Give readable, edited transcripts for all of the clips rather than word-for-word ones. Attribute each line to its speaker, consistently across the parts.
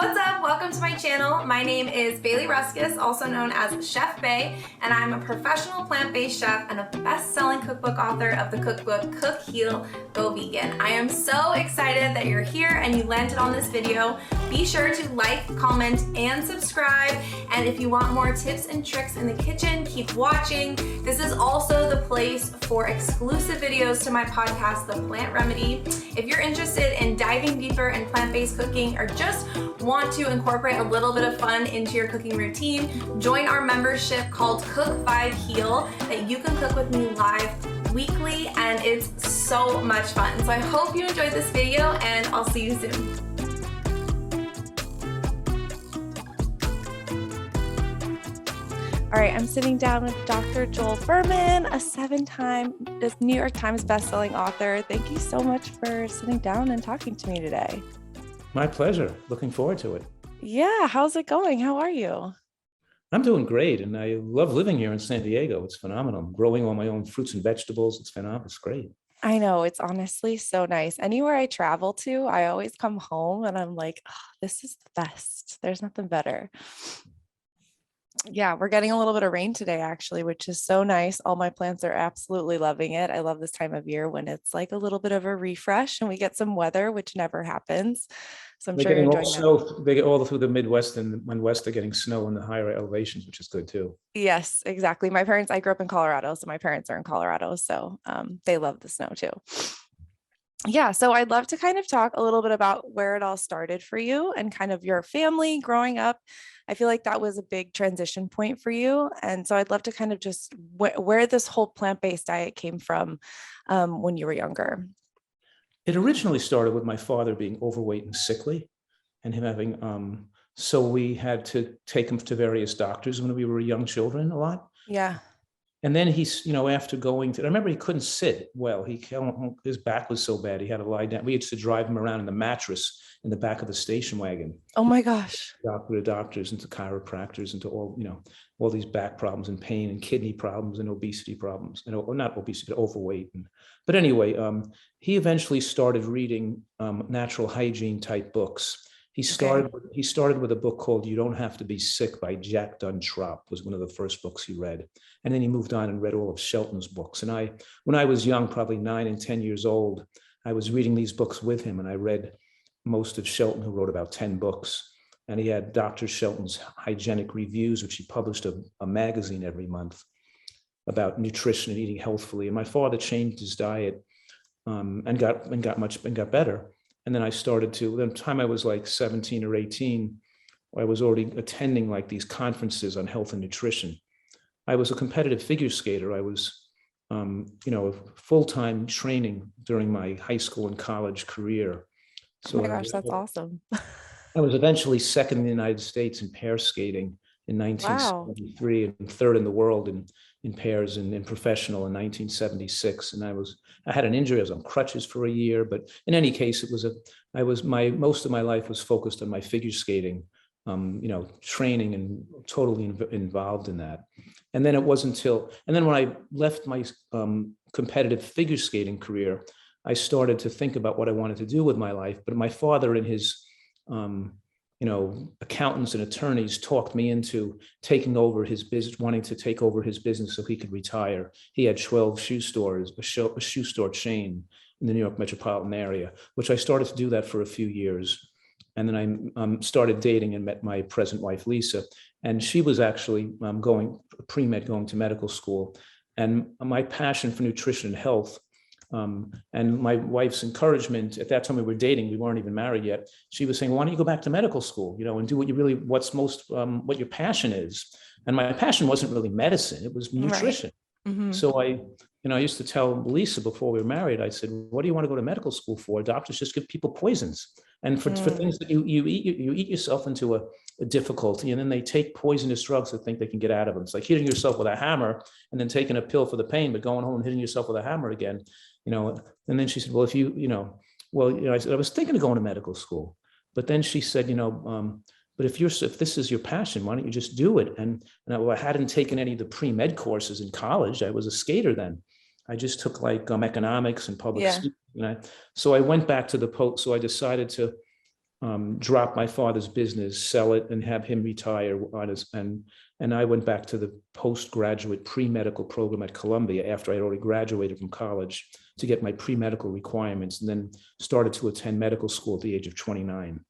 Speaker 1: What's up? Welcome to my channel. My name is Bailey Ruskus, also known as Chef Bay, and I'm a professional plant-based chef and a best-selling cookbook author of the cookbook Cook, Heal, Go Vegan. I am so excited that you're here and you landed on this video. Be sure to like, comment, and subscribe. And if you want more tips and tricks in the kitchen, keep watching. This is also the place for exclusive videos to my podcast, The Plant Remedy. If you're interested in diving deeper in plant-based cooking or just want to incorporate a little bit of fun into your cooking routine, join our membership called Cook 5 Heal that you can cook with me live weekly, and it's so much fun. So I hope you enjoyed this video and I'll see you soon. All right, I'm sitting down with Dr. Joel Fuhrman, a 7-time New York Times bestselling author. Thank you so much for sitting down and talking to me today.
Speaker 2: My pleasure. Looking forward to it.
Speaker 1: Yeah, how's it going? How are you?
Speaker 2: I'm doing great, and I love living here in San Diego. It's phenomenal. I'm growing all my own fruits and vegetables. It's phenomenal. It's great.
Speaker 1: I know, it's honestly so nice. Anywhere I travel to, I always come home and I'm like, oh, this is the best. There's nothing better. Yeah, we're getting a little bit of rain today, actually, which is so nice. All my plants are absolutely loving it. I love this time of year when it's like a little bit of a refresh and we get some weather, which never happens. So I'm sure you're enjoying that.
Speaker 2: Snow. They get all through the Midwest and West are getting snow in the higher elevations, which is good too.
Speaker 1: Yes, exactly. I grew up in Colorado, so my parents are in Colorado, so they love the snow too. Yeah, so I'd love to kind of talk a little bit about where it all started for you and kind of your family growing up. I feel like that was a big transition point for you. And so I'd love to kind of just where this whole plant-based diet came from when you were younger.
Speaker 2: It originally started with my father being overweight and sickly and him having, so we had to take him to various doctors when we were young children a lot.
Speaker 1: Yeah.
Speaker 2: And then he's, after going to, I remember he couldn't sit well. His back was so bad. He had to lie down. We used to drive him around in the mattress in the back of the station wagon.
Speaker 1: Oh my gosh.
Speaker 2: To doctors and to chiropractors and to all these back problems and pain and kidney problems and obesity problems, and not obesity, but overweight. But anyway, he eventually started reading natural hygiene type books. He started with a book called You Don't Have to Be Sick by Jack Duntrop, was one of the first books he read. And then he moved on and read all of Shelton's books. And when I was young, probably 9 and 10 years old, I was reading these books with him, and I read most of Shelton, who wrote about 10 books. And he had Dr. Shelton's Hygienic Reviews, which he published a magazine every month about nutrition and eating healthfully. And my father changed his diet and got better. And then I started to, the time I was like 17 or 18, I was already attending like these conferences on health and nutrition. I was a competitive figure skater. I was, full-time training during my high school and college career. So
Speaker 1: oh my gosh, that's awesome.
Speaker 2: I was eventually second in the United States in pair skating in 1973 and third in the world in pairs and in professional in 1976. And I had an injury. I was on crutches for a year, but in any case, most of my life was focused on my figure skating, training and totally involved in that. And then when I left my competitive figure skating career, I started to think about what I wanted to do with my life. But my father and his accountants and attorneys talked me into taking over his business, wanting to take over his business so he could retire. He had 12 shoe stores, a shoe store chain in the New York metropolitan area, which I started to do that for a few years. And then I started dating and met my present wife, Lisa. And she was actually pre-med, going to medical school. And my passion for nutrition and health, and my wife's encouragement, at that time we were dating, we weren't even married yet. She was saying, why don't you go back to medical school, and do what your passion is. And my passion wasn't really medicine, it was nutrition. Right. Mm-hmm. So I used to tell Lisa before we were married, I said, what do you want to go to medical school for? Doctors just give people poisons. And for things that you eat yourself into a difficulty, and then they take poisonous drugs that think they can get out of them. It's like hitting yourself with a hammer and then taking a pill for the pain, but going home and hitting yourself with a hammer again. And then she said, well, I said, I was thinking of going to medical school, but then she said, but if this is your passion, why don't you just do it? And I hadn't taken any of the pre-med courses in college. I was a skater then. I just took like economics and public speaking. So I went back to so I decided to drop my father's business, sell it, and have him retire on his, and I went back to the postgraduate pre-medical program at Columbia after I had already graduated from college to get my pre-medical requirements, and then started to attend medical school at the age of 29.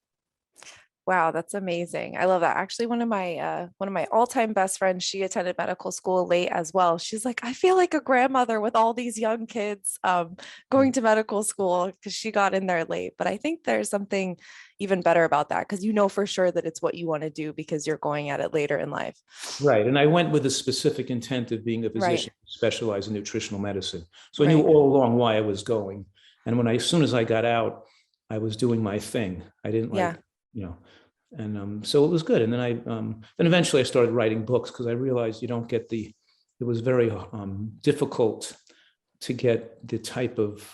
Speaker 3: Wow, that's amazing. I love that. Actually, one of my all-time best friends, she attended medical school late as well. She's like, I feel like a grandmother with all these young kids going to medical school because she got in there late. But I think there's something even better about that because you know for sure that it's what you want to do because you're going at it later in life.
Speaker 2: Right. And I went with the specific intent of being a physician
Speaker 3: Right.
Speaker 2: specialized in nutritional medicine. So I knew
Speaker 3: Right.
Speaker 2: all along why I was going. And as soon as I got out, I was doing my thing. I didn't
Speaker 3: Yeah.
Speaker 2: and so it was good. And then then eventually I started writing books because I realized it was very difficult to get the type of,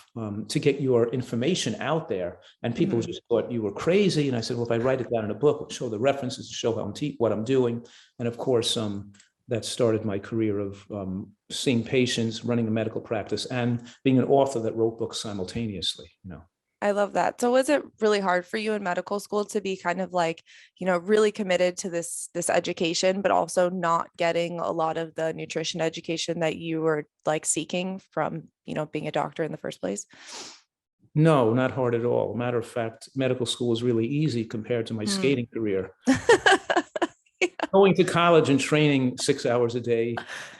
Speaker 2: to get your information out there. And people just thought you were crazy. And I said, well, if I write it down in a book, it'll show the references, to show how what I'm doing. And of course, that started my career of seeing patients, running a medical practice, and being an author that wrote books simultaneously.
Speaker 3: I love that. So was it really hard for you in medical school to be kind of like, really committed to this education, but also not getting a lot of the nutrition education that you were like seeking from, being a doctor in the first place?
Speaker 2: No, not hard at all. Matter of fact, medical school was really easy compared to my skating career. Going to college and training 6 hours a day,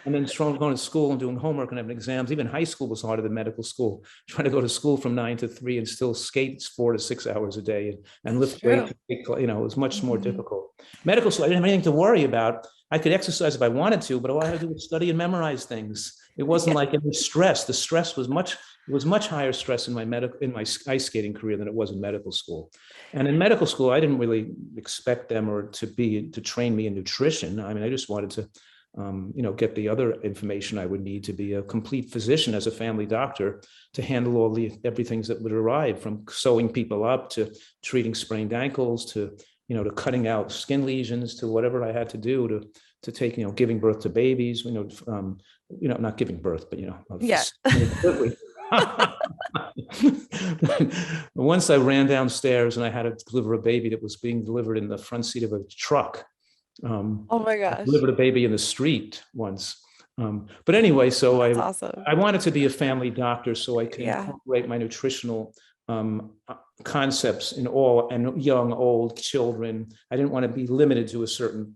Speaker 2: and then going to school and doing homework and having exams. Even high school was harder than medical school. Trying to go to school from 9 to 3 and still skate 4 to 6 hours a day and lift weights. It was much more difficult. Medical school, I didn't have anything to worry about. I could exercise if I wanted to, but all I had to do was study and memorize things. It wasn't like any stress. The stress was much higher stress in my ice skating career than it was in medical school. And in medical school, I didn't really expect them to train me in nutrition. I mean, I just wanted to, get the other information I would need to be a complete physician as a family doctor to handle all everything that would arrive, from sewing people up to treating sprained ankles to cutting out skin lesions to whatever I had to do to take, giving birth to babies, not giving birth, but,
Speaker 3: Yeah.
Speaker 2: Once I ran downstairs and I had to deliver a baby that was being delivered in the front seat of a truck.
Speaker 3: Oh my gosh.
Speaker 2: I delivered a baby in the street once. But anyway, so
Speaker 3: That's awesome.
Speaker 2: I wanted to be a family doctor so I can
Speaker 3: Yeah.
Speaker 2: incorporate my nutritional concepts in all, and young, old children. I didn't want to be limited to a certain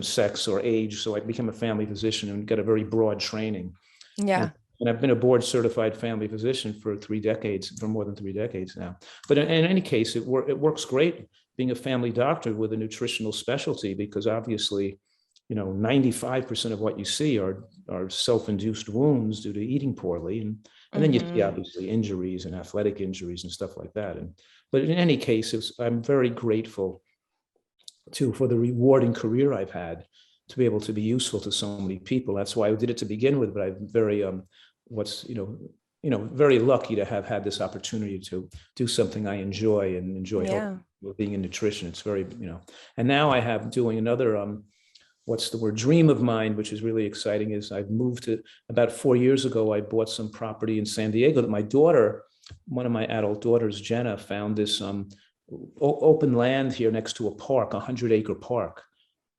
Speaker 2: sex or age. So I became a family physician and got a very broad training.
Speaker 3: Yeah.
Speaker 2: And I've been a board certified family physician for more than 3 decades now. But in any case, it works great being a family doctor with a nutritional specialty, because obviously, 95% of what you see are self-induced wounds due to eating poorly. And then you see obviously injuries and athletic injuries and stuff like that. But in any case, I'm very grateful for the rewarding career I've had to be able to be useful to so many people. That's why I did it to begin with, but I'm very, very lucky to have had this opportunity to do something I enjoy and enjoy helping people, being in nutrition. It's very, and now I have doing another, dream of mine, which is really exciting, is I've moved to, about 4 years ago, I bought some property in San Diego that my daughter, one of my adult daughters, Jenna, found this open land here next to a park, 100-acre park.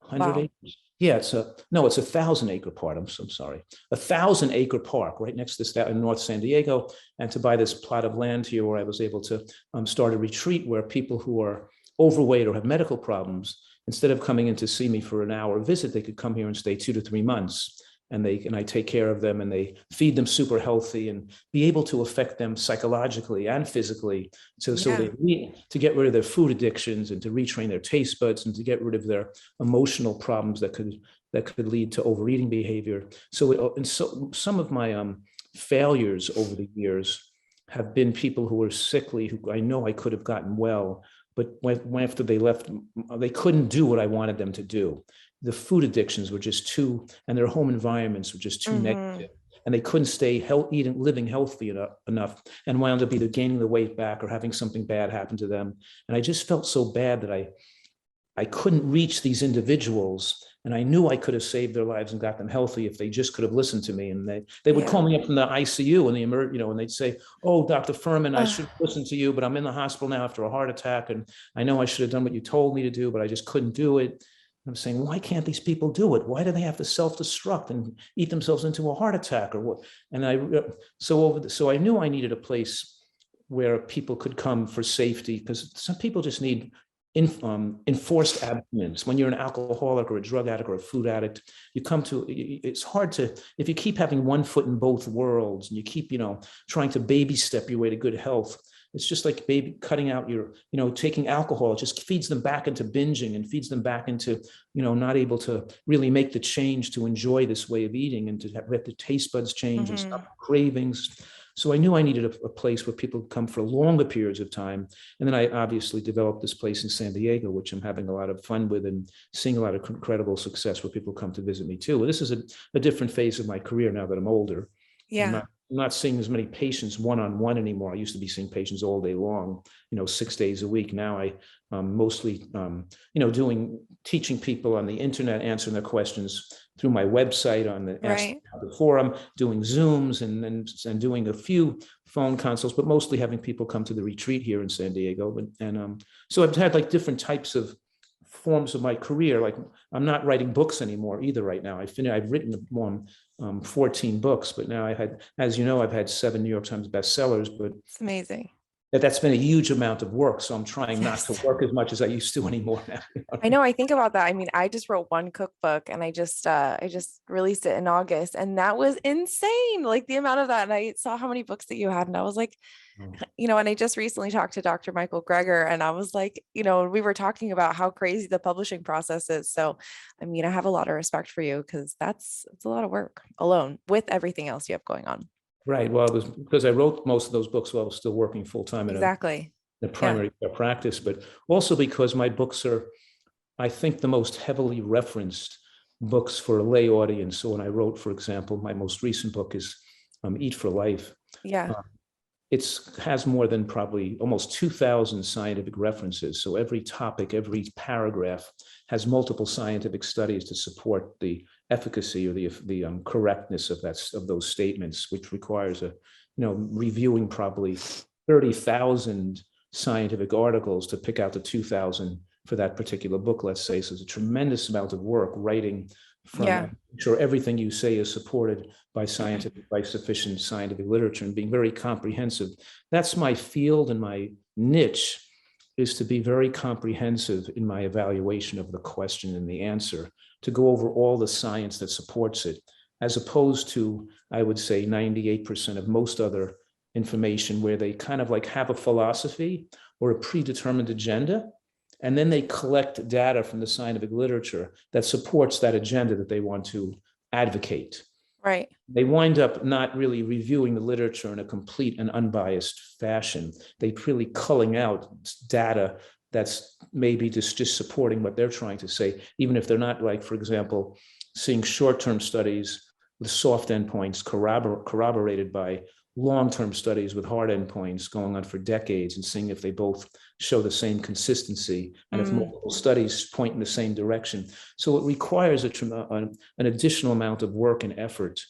Speaker 2: 100 acres? Yeah, it's a 1,000-acre park. I'm so sorry. 1,000-acre park right next to this in North San Diego. And to buy this plot of land here where I was able to start a retreat where people who are overweight or have medical problems, instead of coming in to see me for an hour visit, they could come here and stay 2 to 3 months. And I take care of them, and they feed them super healthy and be able to affect them psychologically and physically. So to get rid of their food addictions and to retrain their taste buds and to get rid of their emotional problems that could lead to overeating behavior. So some of my failures over the years have been people who were sickly, who I know I could have gotten well, but after they left, they couldn't do what I wanted them to do. The food addictions were just too, and their home environments were just too negative, and they couldn't stay living healthy enough, and wound up either gaining the weight back or having something bad happen to them. And I just felt so bad that I couldn't reach these individuals. And I knew I could have saved their lives and got them healthy if they just could have listened to me. And they would call me up from the ICU and and they'd say, "Oh, Dr. Fuhrman, I should listen to you, but I'm in the hospital now after a heart attack. And I know I should have done what you told me to do, but I just couldn't do it." I'm saying, why can't these people do it? Why do they have to self-destruct and eat themselves into a heart attack or what? And so I knew I needed a place where people could come for safety, because some people just need enforced abstinence. When you're an alcoholic or a drug addict or a food addict, it's hard to, if you keep having one foot in both worlds and you keep, trying to baby step your way to good health, it's just like baby cutting out taking alcohol. It just feeds them back into binging and feeds them back into, not able to really make the change to enjoy this way of eating and to have the taste buds change and stop cravings. So I knew I needed a place where people could come for longer periods of time. And then I obviously developed this place in San Diego, which I'm having a lot of fun with and seeing a lot of incredible success where people come to visit me too. This is a different phase of my career now that I'm older.
Speaker 3: Yeah.
Speaker 2: I'm not seeing as many patients one-on-one anymore. I used to be seeing patients all day long, 6 days a week. Now I mostly, teaching people on the internet, answering their questions through my website on the forum, doing Zooms and doing a few phone consults, but mostly having people come to the retreat here in San Diego. So I've had like different types of forms of my career. Like I'm not writing books anymore either right now. I've written 14 books, but now I've had 7 New York Times bestsellers, but
Speaker 3: it's amazing.
Speaker 2: That's been a huge amount of work. So I'm trying not to work as much as I used to anymore now.
Speaker 3: I know. I think about that. I mean, I just wrote one cookbook and I just released it in August, and that was insane. Like the amount of that. And I saw how many books that you had, and I was like, and I just recently talked to Dr. Michael Greger, and I was like, we were talking about how crazy the publishing process is. So, I mean, I have a lot of respect for you because it's a lot of work alone with everything else you have going on.
Speaker 2: Right. Well, it was because I wrote most of those books while I was still working full time in a primary care practice, but also because my books are, I think, the most heavily referenced books for a lay audience. So when I wrote, for example, my most recent book is Eat for Life.
Speaker 3: Yeah.
Speaker 2: It has more than probably almost 2,000 scientific references. So every topic, every paragraph has multiple scientific studies to support the efficacy or the correctness of those statements, which requires reviewing probably 30,000 scientific articles to pick out the 2,000 for that particular book, let's say. So it's a tremendous amount of work writing from sure everything you say is supported by sufficient scientific literature and being very comprehensive. That's my field, and my niche is to be very comprehensive in my evaluation of the question and the answer, to go over all the science that supports it, as opposed to, I would say, 98% of most other information where they kind of like have a philosophy or a predetermined agenda, and then they collect data from the scientific literature that supports that agenda that they want to advocate.
Speaker 3: Right.
Speaker 2: They wind up not really reviewing the literature in a complete and unbiased fashion. They really culling out data that's maybe just supporting what they're trying to say, even if they're not, like, for example, seeing short-term studies with soft endpoints corroborated by long-term studies with hard endpoints going on for decades, and seeing if they both show the same consistency and if multiple studies point in the same direction. So it requires an additional amount of work and effort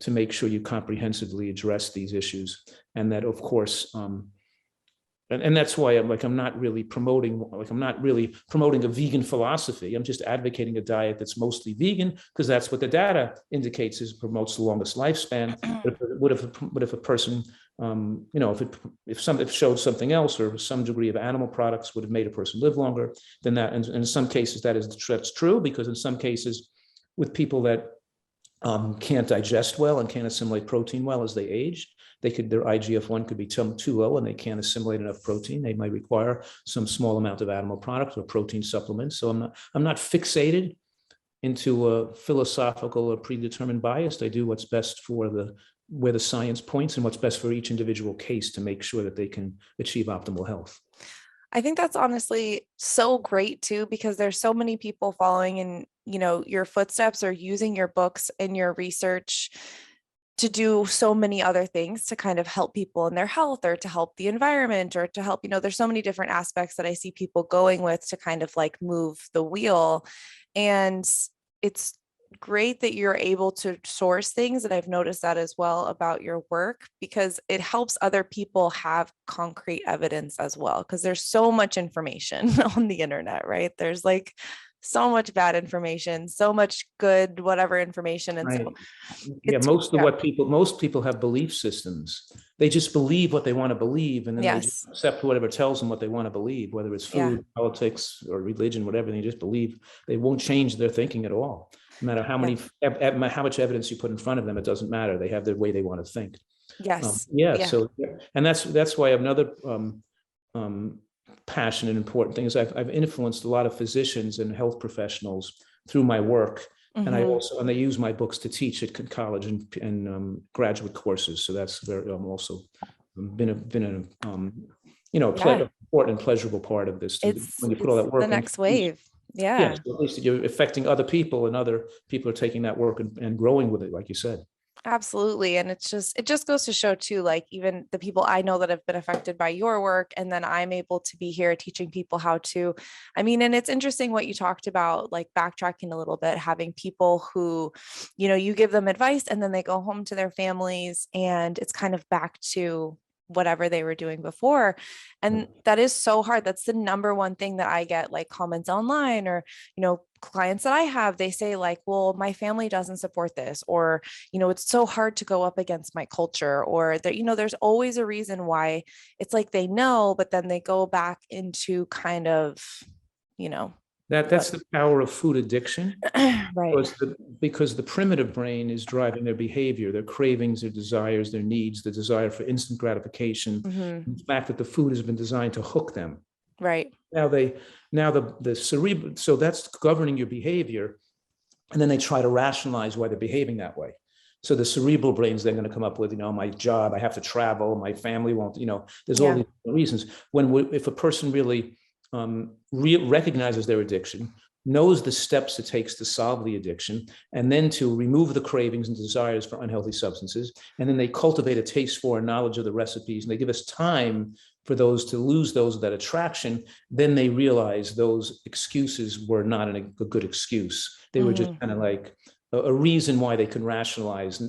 Speaker 2: to make sure you comprehensively address these issues. And that, of course, and that's why I'm not really promoting a vegan philosophy. I'm just advocating a diet that's mostly vegan, because that's what the data indicates is promotes the longest lifespan. But if a person, if it showed something else, or some degree of animal products would have made a person live longer, then that, and in some cases that's true, because in some cases with people that can't digest well and can't assimilate protein well as they age, their IGF-1 could be too low and they can't assimilate enough protein. They might require some small amount of animal products or protein supplements. So I'm not fixated into a philosophical or predetermined bias. I do what's best for where the science points and what's best for each individual case to make sure that they can achieve optimal health.
Speaker 3: I think that's honestly so great too, because there's so many people following in, your footsteps or using your books and your research to do so many other things to kind of help people in their health or to help the environment or to help, there's so many different aspects that I see people going with to kind of like move the wheel. And it's great that you're able to source things. And I've noticed that as well about your work, because it helps other people have concrete evidence as well. Because there's so much information on the internet, right? There's like so much bad information, so much good, whatever information. And so
Speaker 2: Right. Yeah, most people have belief systems. They just believe what they want to believe, and then they just
Speaker 3: Yes.
Speaker 2: accept whatever tells them what they want to believe, whether it's
Speaker 3: Yeah.
Speaker 2: food, politics, or religion, whatever. They just believe. They won't change their thinking at all. No matter how much evidence you put in front of them, it doesn't matter. They have the way they want to think.
Speaker 3: Yes.
Speaker 2: Yeah.
Speaker 3: Yeah.
Speaker 2: So, and that's why another passion and important thing is I've influenced a lot of physicians and health professionals through my work. And I also, and they use my books to teach at college and graduate courses. So that's very also been an important and pleasurable part of this. When you put all that work
Speaker 3: the next wave. Yeah.
Speaker 2: So at least you're affecting other people, and other people are taking that work and growing with it, like you said.
Speaker 3: Absolutely. And it just goes to show too, like even the people I know that have been affected by your work, and then I'm able to be here teaching people how to, and it's interesting what you talked about, like backtracking a little bit, having people who, you give them advice and then they go home to their families and it's kind of back to whatever they were doing before. And that is so hard. That's the number one thing that I get, like comments online or, clients that I have, they say like, well, my family doesn't support this, or, it's so hard to go up against my culture, or that, there's always a reason why it's like they know, but then they go back into kind of,
Speaker 2: that's the power of food addiction.
Speaker 3: Right.
Speaker 2: Because the primitive brain is driving their behavior, their cravings, their desires, their needs, the desire for instant gratification. The fact that the food has been designed to hook them.
Speaker 3: Right.
Speaker 2: Now the cerebral, so that's governing your behavior, and then they try to rationalize why they're behaving that way. So the cerebral brain is then going to come up with, my job, I have to travel, my family won't, there's all these reasons. If a person really recognizes their addiction, knows the steps it takes to solve the addiction, and then to remove the cravings and desires for unhealthy substances, and then they cultivate a taste for and knowledge of the recipes, and they give us time for those to lose that attraction, then they realize those excuses were not a good excuse. They were just kind of like a reason why they can rationalize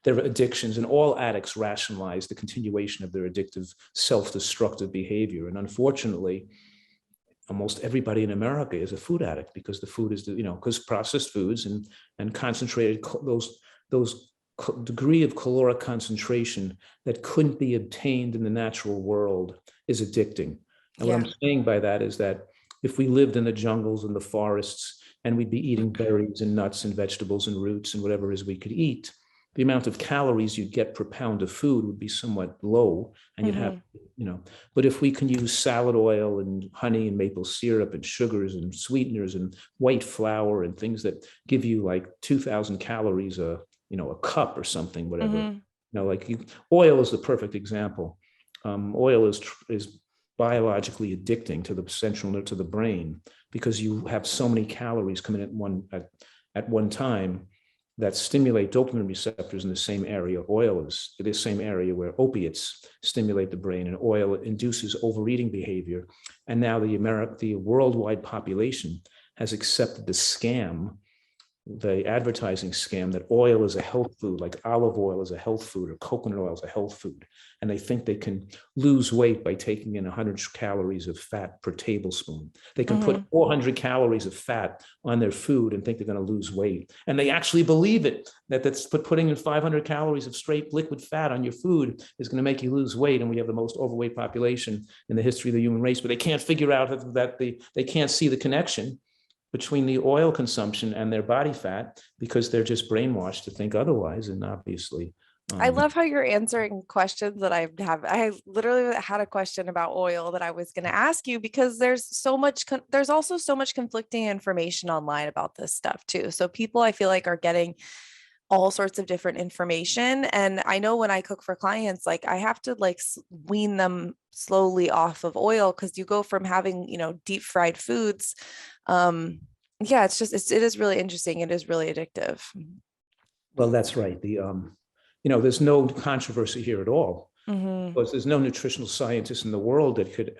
Speaker 2: their addictions, and all addicts rationalize the continuation of their addictive, self-destructive behavior. And unfortunately, almost everybody in America is a food addict, because the food is, because processed foods and concentrated, those degree of caloric concentration that couldn't be obtained in the natural world is addicting. And what I'm saying by that is that if we lived in the jungles and the forests, and we'd be eating berries and nuts and vegetables and roots and whatever it is we could eat, the amount of calories you'd get per pound of food would be somewhat low, and you'd have, but if we can use salad oil and honey and maple syrup and sugars and sweeteners and white flour and things that give you like 2,000 calories a cup or something, whatever, oil is the perfect example. Oil is biologically addicting to the central nerve, to the brain, because you have so many calories coming at one time that stimulate dopamine receptors in the same area. Oil is the same area where opiates stimulate the brain, and oil induces overeating behavior. And now the worldwide population has accepted the scam, the advertising scam, that oil is a health food, like olive oil is a health food or coconut oil is a health food. And they think they can lose weight by taking in 100 calories of fat per tablespoon. They can put 400 calories of fat on their food and think they're going to lose weight. And they actually believe it, that's putting in 500 calories of straight liquid fat on your food is going to make you lose weight. And we have the most overweight population in the history of the human race, but they can't figure out that they can't see the connection between the oil consumption and their body fat, because they're just brainwashed to think otherwise. And obviously,
Speaker 3: I love how you're answering questions that I have. I literally had a question about oil that I was going to ask you, because there's also so much conflicting information online about this stuff too. So people, I feel like, are getting all sorts of different information. And I know when I cook for clients, like I have to like wean them slowly off of oil, because you go from having, deep fried foods. It is really interesting. It is really addictive.
Speaker 2: Well, that's right. there's no controversy here at all,
Speaker 3: Hmm.
Speaker 2: because there's no nutritional scientist in the world that could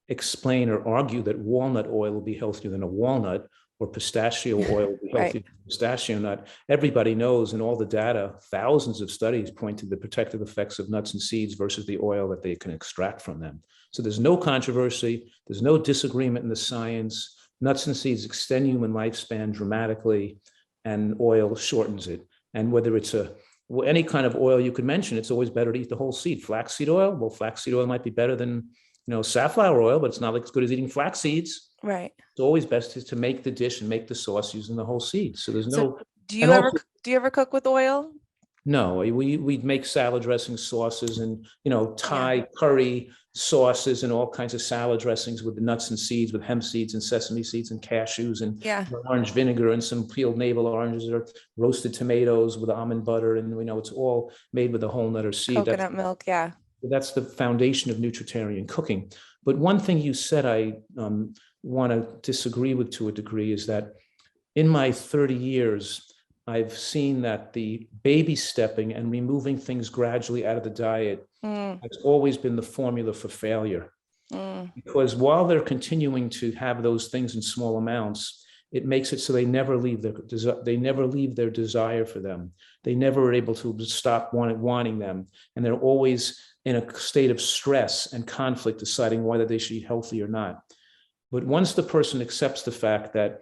Speaker 2: explain or argue that walnut oil will be healthier than a walnut, or pistachio oil will be
Speaker 3: Right.
Speaker 2: healthier than a pistachio nut. Everybody knows, and all the data, thousands of studies point to the protective effects of nuts and seeds versus the oil that they can extract from them. So there's no controversy, there's no disagreement in the science. Nuts and seeds extend human lifespan dramatically, and oil shortens it. And whether it's any kind of oil you could mention, it's always better to eat the whole seed. Flaxseed oil, well, flaxseed oil might be better than safflower oil, but it's not like as good as eating flax seeds.
Speaker 3: Right.
Speaker 2: It's always best to make the dish and make the sauce using the whole seed. So there's
Speaker 3: So
Speaker 2: no,
Speaker 3: do
Speaker 2: and
Speaker 3: you ever
Speaker 2: also,
Speaker 3: do you ever cook with oil?
Speaker 2: no, we make salad dressing sauces, and
Speaker 3: Yeah.
Speaker 2: Thai curry sauces and all kinds of salad dressings with the nuts and seeds, with hemp seeds and sesame seeds and cashews and
Speaker 3: Yeah.
Speaker 2: orange vinegar and some peeled navel oranges, or roasted tomatoes with almond butter, and it's all made with a whole nut or seed.
Speaker 3: Coconut milk. Yeah.
Speaker 2: That's the foundation of nutritarian cooking. But one thing you said I want to disagree with to a degree is that in my 30 years, I've seen that the baby stepping and removing things gradually out of the diet
Speaker 3: Mm,
Speaker 2: has always been the formula for failure.
Speaker 3: mm,
Speaker 2: Because while they're continuing to have those things in small amounts, it makes it so they never leave their desire for them. They never are able to stop wanting them, and they're always in a state of stress and conflict, deciding whether they should eat healthy or not. But once the person accepts the fact that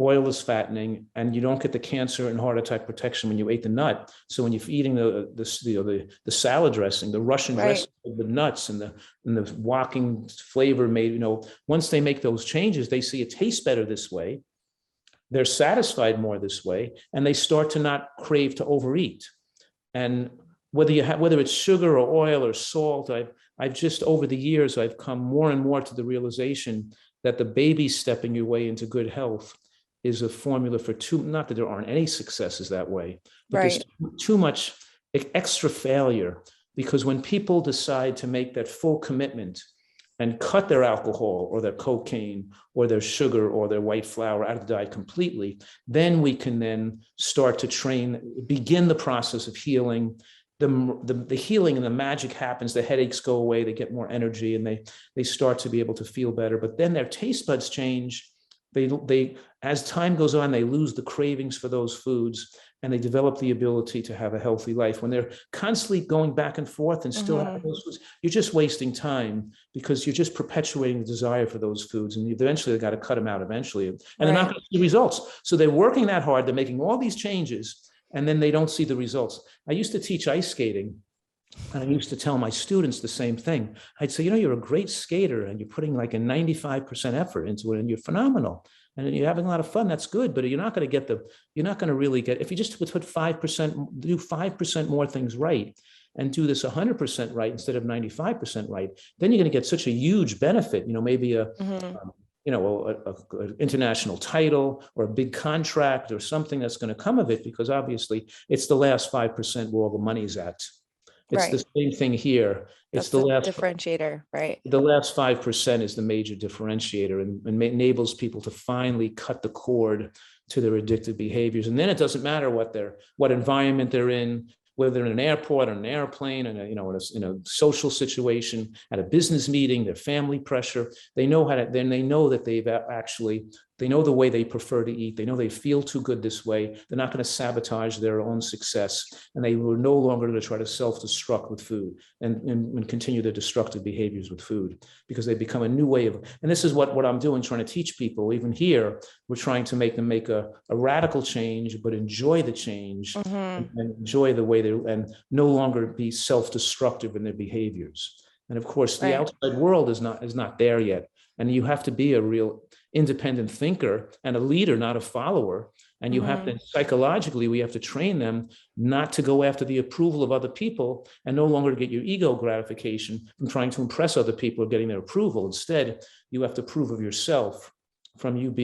Speaker 2: oil is fattening, and you don't get the cancer and heart attack protection when you ate the nut. So when you're eating the salad dressing, the Russian
Speaker 3: right.
Speaker 2: dressing with the nuts and the walking flavor made, once they make those changes, they see it tastes better this way. They're satisfied more this way, and they start to not crave to overeat. And whether it's sugar or oil or salt, I've just over the years, I've come more and more to the realization that the baby stepping your way into good health is a formula for not that there aren't any successes that way, but
Speaker 3: Right.
Speaker 2: there's too much extra failure, because when people decide to make that full commitment and cut their alcohol or their cocaine or their sugar or their white flour out of the diet completely, then we can then start to begin the process of healing. The healing and the magic happens, the headaches go away, they get more energy, and they start to be able to feel better. But then their taste buds change. They as time goes on, they lose the cravings for those foods, and they develop the ability to have a healthy life. When they're constantly going back and forth and still having those foods, you're just wasting time, because you're just perpetuating the desire for those foods, and eventually they got to cut them out eventually, and they're not going to see results. So they're working that hard, they're making all these changes, and then they don't see the results. I used to teach ice skating, and I used to tell my students the same thing. I'd say, you're a great skater, and you're putting like a 95% effort into it, and you're phenomenal, and you're having a lot of fun. That's good, but you're not going to really get, if you just put 5%, do 5% more things right, and do this 100% right instead of 95% right, then you're going to get such a huge benefit. Maybe an international title or a big contract or something that's going to come of it, because obviously it's the last 5% where all the money's at. It's
Speaker 3: Right.
Speaker 2: the same thing here. It's
Speaker 3: That's the
Speaker 2: last
Speaker 3: differentiator, right?
Speaker 2: The last 5% is the major differentiator, and enables people to finally cut the cord to their addictive behaviors. And then it doesn't matter what environment they're in, whether they're in an airport or an airplane, and in a social situation, at a business meeting, their family pressure. They know they know that they know the way they prefer to eat. They know they feel too good this way. They're not going to sabotage their own success, and they were no longer going to try to self-destruct with food and continue their destructive behaviors with food, because they become a new way of. And this is what I'm doing, trying to teach people. Even here, we're trying to make them make a radical change, but enjoy the change, and enjoy the way and no longer be self-destructive in their behaviors. And of course, the outside world is not there yet. And you have to be a real independent thinker and a leader, not a follower. And you have to, psychologically, we have to train them not to go after the approval of other people, and no longer get your ego gratification from trying to impress other people or getting their approval. Instead, you have to prove of yourself from you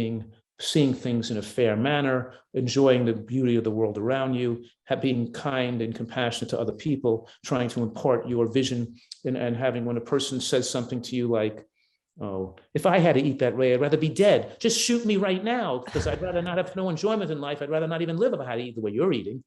Speaker 2: seeing things in a fair manner, enjoying the beauty of the world around you, being kind and compassionate to other people, trying to impart your vision, and having, when a person says something to you like, "Oh, if I had to eat that way, I'd rather be dead. Just shoot me right now, because I'd rather not have no enjoyment in life. I'd rather not even live if I had to eat the way you're eating."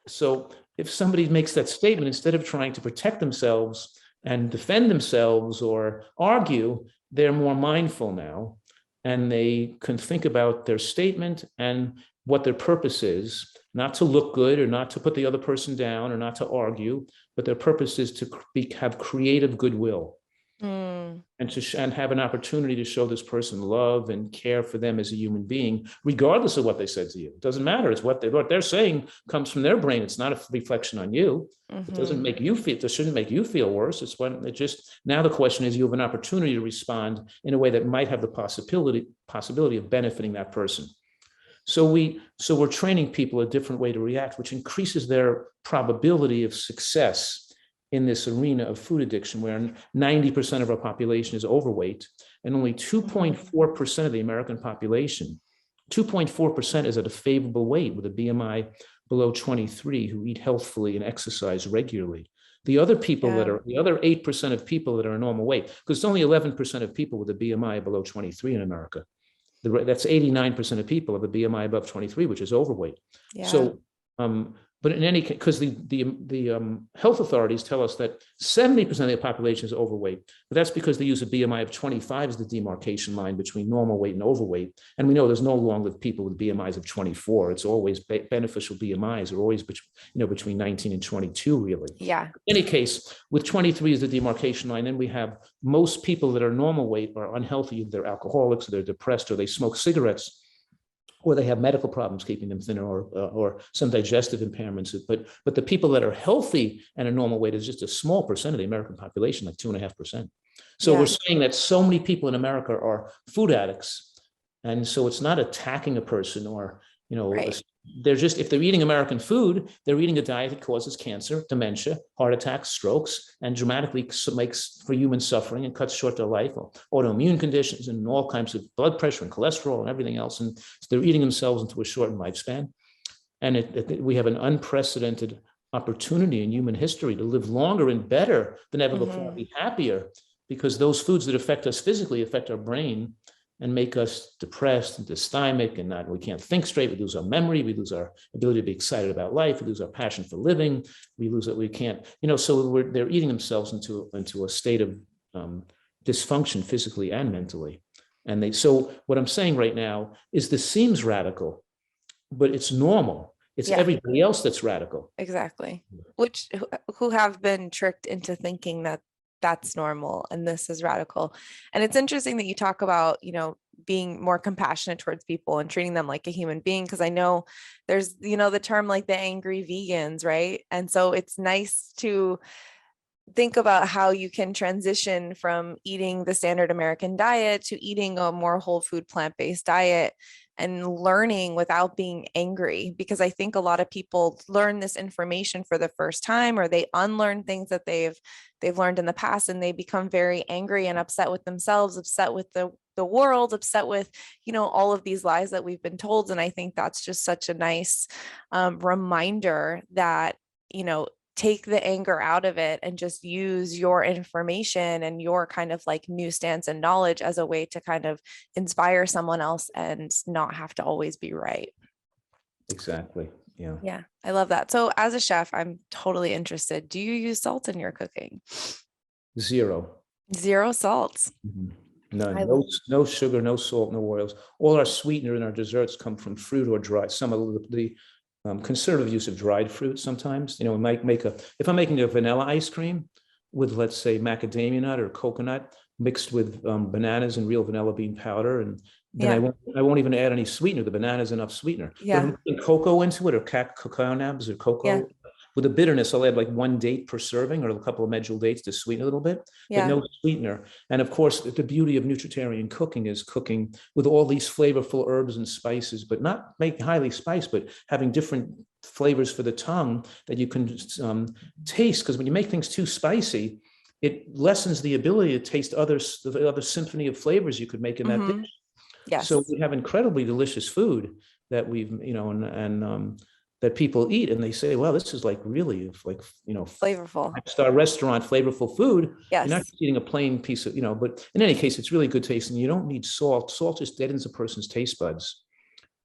Speaker 2: So if somebody makes that statement, instead of trying to protect themselves and defend themselves or argue, they're more mindful now, and they can think about their statement and what their purpose is, not to look good or not to put the other person down or not to argue, but their purpose is to have creative goodwill. And have an opportunity to show this person love and care for them as a human being, regardless of what they said to you. It doesn't matter. It's what they're saying comes from their brain. It's not a reflection on you. It doesn't make you feel, it shouldn't make you feel worse. It's when it just, now the question is, you have an opportunity to respond in a way that might have the possibility of benefiting that person. So we're training people a different way to react, which increases their probability of success in this arena of food addiction, where 90% of our population is overweight, and only 2.4% of the American population, 2.4% is at a favorable weight with a BMI below 23 who eat healthfully and exercise regularly. The other people the other 8% of people that are a normal weight, because it's only 11% of people with a BMI below 23 in America. That's 89% of people have a BMI above 23, which is overweight.
Speaker 3: Yeah.
Speaker 2: So, but in any case, because the health authorities tell us that 70% of the population is overweight, but that's because they use a BMI of 25 as the demarcation line between normal weight and overweight. And we know there's no longer people with BMIs of 24. It's always beneficial BMIs are always between 19 and 22, really.
Speaker 3: Yeah.
Speaker 2: In any case, with 23 as the demarcation line, then we have most people that are normal weight are unhealthy. They're alcoholics, or they're depressed, or they smoke cigarettes, or they have medical problems keeping them thinner, or some digestive impairments. But the people that are healthy and a normal weight is just a small percent of the American population, like 2.5%. So we're saying that so many people in America are food addicts. And so it's not attacking a person or, they're just, if they're eating American food, they're eating a diet that causes cancer, dementia, heart attacks, strokes, and dramatically makes for human suffering and cuts short their life, or autoimmune conditions and all kinds of blood pressure and cholesterol and everything else. And so they're eating themselves into a shortened lifespan. And we have an unprecedented opportunity in human history to live longer and better than ever before, be happier, because those foods that affect us physically affect our brain and make us depressed and dysthymic, and we can't think straight. We lose our memory. We lose our ability to be excited about life. We lose our passion for living. We lose that. We can't, so they're eating themselves into a state of dysfunction physically and mentally. And so what I'm saying right now is this seems radical, but it's normal. It's everybody else that's radical.
Speaker 3: Exactly. Who have been tricked into thinking that that's normal and this is radical. And it's interesting that you talk about, being more compassionate towards people and treating them like a human being, because I know there's, the term like the angry vegans, right? And so it's nice to think about how you can transition from eating the standard American diet to eating a more whole food, plant-based diet, and learning without being angry. Because I think a lot of people learn this information for the first time, or they unlearn things that they've learned in the past, and they become very angry and upset with themselves, upset with the world, upset with, all of these lies that we've been told. And I think that's just such a nice reminder that, take the anger out of it and just use your information and your kind of like new stance and knowledge as a way to kind of inspire someone else and not have to always be right.
Speaker 2: Exactly. Yeah.
Speaker 3: Yeah. I love that. So as a chef, I'm totally interested. Do you use salt in your cooking?
Speaker 2: Zero
Speaker 3: Salt.
Speaker 2: None. No sugar, no salt, no oils. All our sweetener in our desserts come from fruit or dry. Some of the conservative use of dried fruit sometimes. We might if I'm making a vanilla ice cream with, let's say, macadamia nut or coconut mixed with bananas and real vanilla bean powder, and then I won't even add any sweetener. The banana's enough sweetener. But if I'm putting cocoa into it, or cacao nibs or cocoa, with a bitterness, I'll add like 1 date per serving, or a couple of medjool dates to sweeten a little bit, but no sweetener. And of course, the beauty of nutritarian cooking is cooking with all these flavorful herbs and spices, but not make highly spiced, but having different flavors for the tongue that you can taste. Because when you make things too spicy, it lessens the ability to taste the other symphony of flavors you could make in that dish.
Speaker 3: Yes.
Speaker 2: So we have incredibly delicious food that we've, that people eat, and they say, well, this is like really like,
Speaker 3: flavorful,
Speaker 2: 5-star restaurant, flavorful food.
Speaker 3: Yes.
Speaker 2: You're not just eating a plain piece of, but in any case, it's really good taste, and you don't need salt. Salt just deadens a person's taste buds.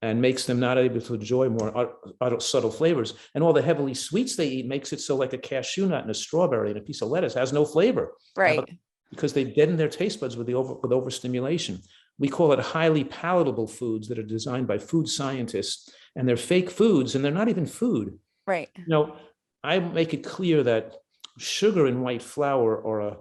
Speaker 2: and makes them not able to enjoy more subtle flavors. And all the heavily sweets they eat makes it so like a cashew nut and a strawberry and a piece of lettuce has no flavor.
Speaker 3: Right.
Speaker 2: Because they deaden their taste buds with overstimulation. We call it highly palatable foods that are designed by food scientists, and they're fake foods, and they're not even food.
Speaker 3: Right.
Speaker 2: I make it clear that sugar and white flour are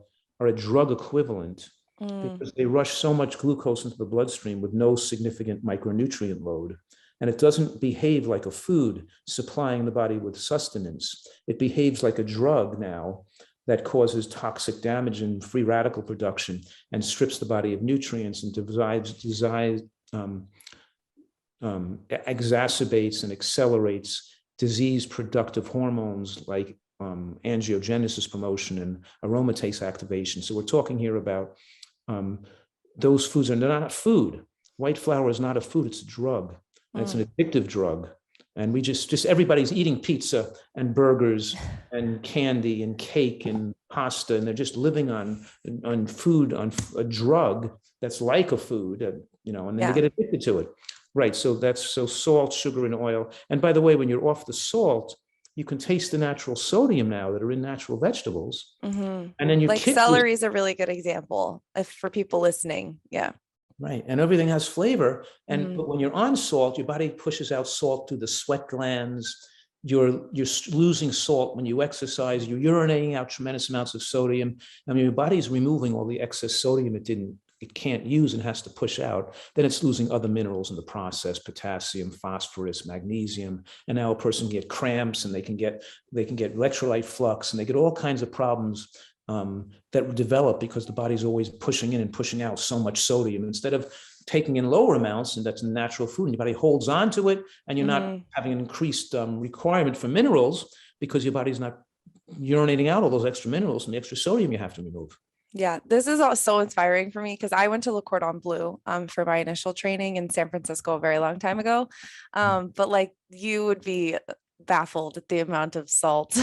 Speaker 2: a drug equivalent because they rush so much glucose into the bloodstream with no significant micronutrient load. And it doesn't behave like a food supplying the body with sustenance. It behaves like a drug now that causes toxic damage and free radical production and strips the body of nutrients and exacerbates and accelerates disease productive hormones like angiogenesis promotion and aromatase activation. So we're talking here about those foods are not food. White flour is not a food, it's a drug. And it's an addictive drug. And we just everybody's eating pizza and burgers and candy and cake and pasta, and they're just living on food, on a drug that's like a food, and then they get addicted to it. Right. So salt, sugar, and oil. And by the way, when you're off the salt, you can taste the natural sodium now that are in natural vegetables. And then you
Speaker 3: celery is a really good example for people listening. Yeah.
Speaker 2: Right. And everything has flavor. But when you're on salt, your body pushes out salt through the sweat glands. You're losing salt when you exercise. You're urinating out tremendous amounts of sodium. I mean, your body's removing all the excess sodium it can't use and has to push out. Then it's losing other minerals in the process: potassium, phosphorus, magnesium. And now a person can get cramps, and they can get electrolyte flux, and they get all kinds of problems that develop because the body's always pushing in and pushing out so much sodium instead of taking in lower amounts, and that's a natural food, and your body holds on to it, and you're not having an increased requirement for minerals because your body's not urinating out all those extra minerals and the extra sodium you have to remove.
Speaker 3: Yeah, this is all so inspiring for me because I went to Le Cordon Bleu for my initial training in San Francisco a very long time ago. But like, you would be baffled at the amount of salt,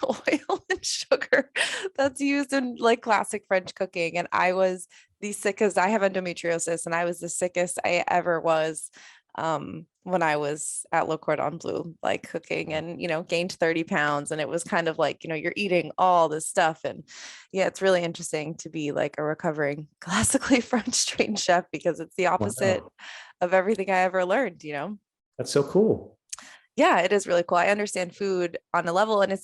Speaker 3: oil, and sugar that's used in like classic French cooking. And I was the sickest. I have endometriosis, and I was the sickest I ever was when I was at Le Cordon Bleu, like cooking, and gained 30 pounds. And it was kind of like, you're eating all this stuff. And yeah, it's really interesting to be like a recovering classically French trained chef, because it's the opposite of everything I ever learned.
Speaker 2: That's so cool.
Speaker 3: Yeah, it is really cool. I understand food on a level, and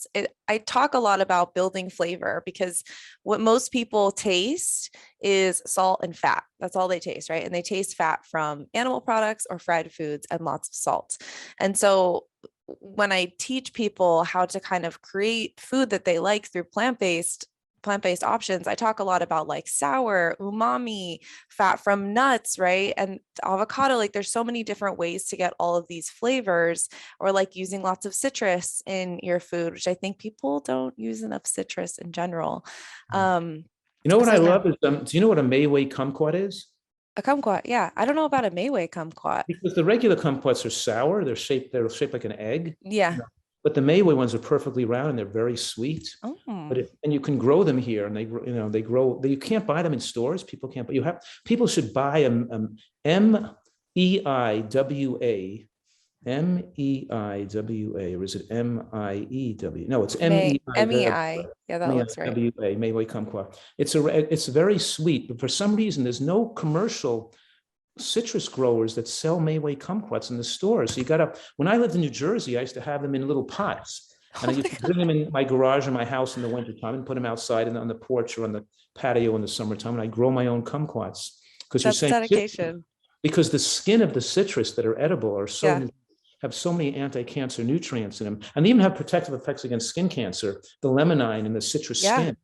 Speaker 3: I talk a lot about building flavor, because what most people taste is salt and fat. That's all they taste, right? And they taste fat from animal products or fried foods and lots of salt. And so when I teach people how to kind of create food that they like through plant-based options, I talk a lot about like sour, umami, fat from nuts, right? And avocado. Like, there's so many different ways to get all of these flavors, or like using lots of citrus in your food, which I think people don't use enough citrus in general.
Speaker 2: What I love is, do you know what a Mayway kumquat is?
Speaker 3: A kumquat, yeah. I don't know about a Mayway kumquat.
Speaker 2: Because the regular kumquats are sour. They're shaped like an egg.
Speaker 3: Yeah.
Speaker 2: But the Mayway ones are perfectly round, and they're very sweet. And you can grow them here, and they grow. You can't buy them in stores. People can't. But people should buy a MEIWA, or is it MIEW? No, it's MEI.
Speaker 3: Yeah, that looks right.
Speaker 2: WA, Mayway kumquat. It's very sweet, but for some reason there's no commercial citrus growers that sell Mayway kumquats in the stores. So when I lived in New Jersey, I used to have them in little pots, and I used to bring them in my garage in my house in the wintertime and put them outside on the porch or on the patio in the summertime, and I grow my own kumquats. Because you're saying dedication. Because the skin of the citrus that are edible have so many anti-cancer nutrients in them, and they even have protective effects against skin cancer, the limonene in the citrus skin.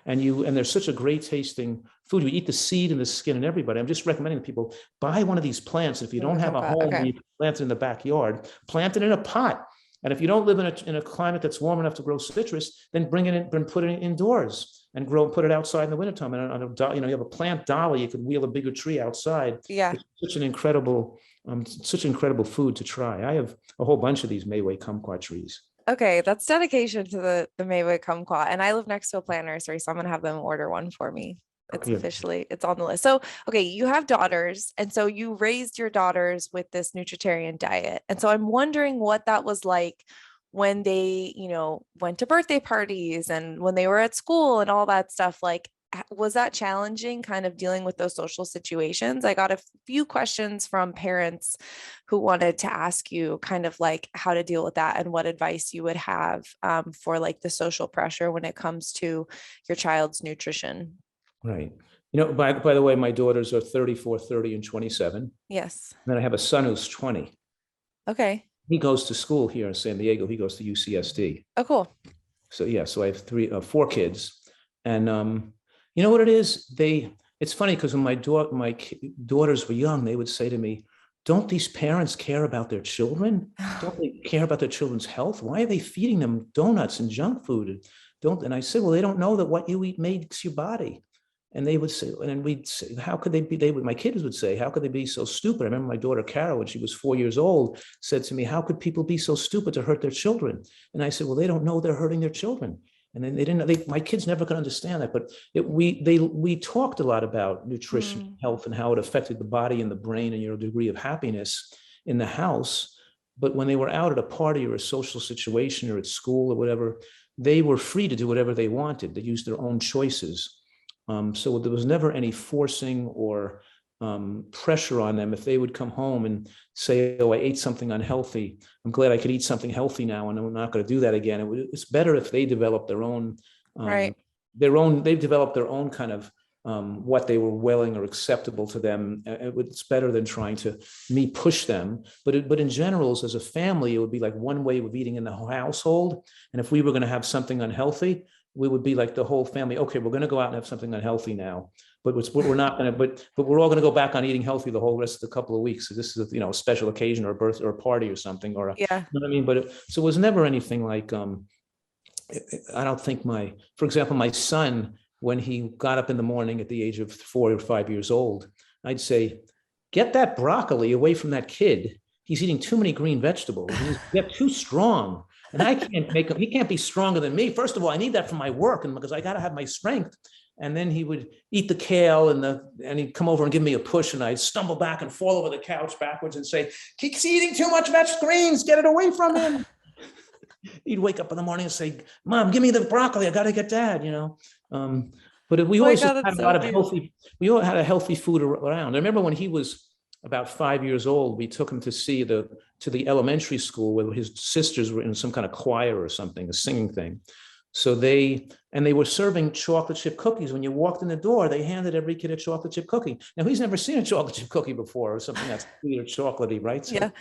Speaker 2: And they're such a great tasting food. You eat the seed and the skin and everybody. I'm just recommending people buy one of these plants. If you don't have a home where you can plant it in the backyard, plant it in a pot. And if you don't live in a climate that's warm enough to grow citrus, then bring it in and put it indoors and put it outside in the wintertime. And you have a plant dolly, you could wheel a bigger tree outside.
Speaker 3: Yeah.
Speaker 2: It's such an incredible food to try. I have a whole bunch of these Mayway kumquat trees.
Speaker 3: Okay, that's dedication to the Mayway kumquat. And I live next to a plant nursery, so I'm gonna have them order one for me. It's
Speaker 2: Yeah.
Speaker 3: officially, it's on the list. So, okay, you have daughters, and so you raised your daughters with this nutritarian diet. And so I'm wondering what that was like when they, went to birthday parties and when they were at school and all that stuff. Like, was that challenging kind of dealing with those social situations? I got a few questions from parents who wanted to ask you kind of like how to deal with that and what advice you would have for like the social pressure when it comes to your child's nutrition.
Speaker 2: Right. By the way, my daughters are 34, 30, and 27. And
Speaker 3: Yes.
Speaker 2: then I have a son who's 20.
Speaker 3: Okay.
Speaker 2: He goes to school here in San Diego. He goes to UCSD.
Speaker 3: Oh, cool.
Speaker 2: So yeah, so I have four kids. And you know what it is? It's funny because when my daughters were young, they would say to me, don't these parents care about their children? Don't they care about their children's health? Why are they feeding them donuts and junk food? And I said, well, they don't know that what you eat makes your body. And they would say, and then we'd say, how could they be? My kids would say, how could they be so stupid? I remember my daughter, Carol, when she was 4 years old, said to me, how could people be so stupid to hurt their children? And I said, well, they don't know they're hurting their children. And then they didn't, my kids never could understand that, but we talked a lot about nutrition, health, and how it affected the body and the brain and your degree of happiness in the house. But when they were out at a party or a social situation or at school or whatever, they were free to do whatever they wanted. They used their own choices. So there was never any forcing or pressure on them. If they would come home and say, oh, I ate something unhealthy, I'm glad I could eat something healthy now and I'm not going to do that again. It's better if they develop their own,
Speaker 3: Right.
Speaker 2: they've developed their own kind of what they were willing or acceptable to them. It's better than trying to push them. But in general, as a family, it would be like one way of eating in the household. And if we were going to have something unhealthy, we would be like the whole family. Okay, we're going to go out and have something unhealthy now, but we're not going to. But we're all going to go back on eating healthy the whole rest of the couple of weeks. So this is a special occasion or a birth or a party or something or
Speaker 3: Yeah.
Speaker 2: you know what I mean. But so it was never anything like. I don't think for example, my son, when he got up in the morning at the age of 4 or 5 years old, I'd say, get that broccoli away from that kid. He's eating too many green vegetables. He's too strong. And I can't make him, he can't be stronger than me. First of all, I need that for my work and because I got to have my strength. And then he would eat the kale and he'd come over and give me a push and I'd stumble back and fall over the couch backwards and say, he's eating too much greens, get it away from him. He'd wake up in the morning and say, Mom, give me the broccoli. I got to get Dad, But we always had a lot of healthy, we all had a healthy food around. I remember when he was about 5 years old, we took him to see the elementary school where his sisters were in some kind of choir or something, a singing thing. So they were serving chocolate chip cookies. When you walked in the door, they handed every kid a chocolate chip cookie. Now he's never seen a chocolate chip cookie before or something that's sweet or chocolatey, right? So,
Speaker 3: Yeah.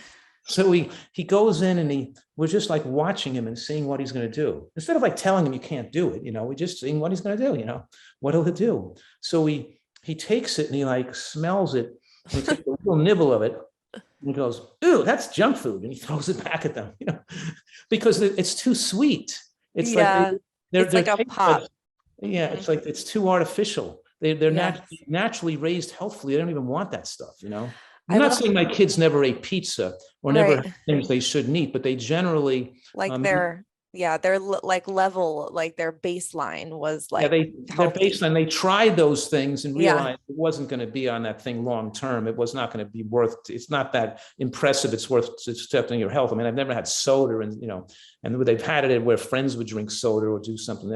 Speaker 2: So he goes in and we're just like watching him and seeing what he's going to do. Instead of like telling him you can't do it, we're just seeing what he's going to do, what he'll do. So he takes it and he like smells it. And he takes a little nibble of it and he goes, ooh, that's junk food. And he throws it back at them, because it's too sweet. It's like they're
Speaker 3: like a pop.
Speaker 2: Yeah, it's like it's too artificial. They're naturally raised healthfully. They don't even want that stuff, I'm not saying my kids never ate pizza or never had things they shouldn't eat, but they generally
Speaker 3: like their like level, like their baseline was like
Speaker 2: their baseline. They tried those things and realized it wasn't going to be on that thing long term. It was not going to be it's not that impressive. It's worth accepting your health. I mean, I've never had soda and they've had it where friends would drink soda or do something.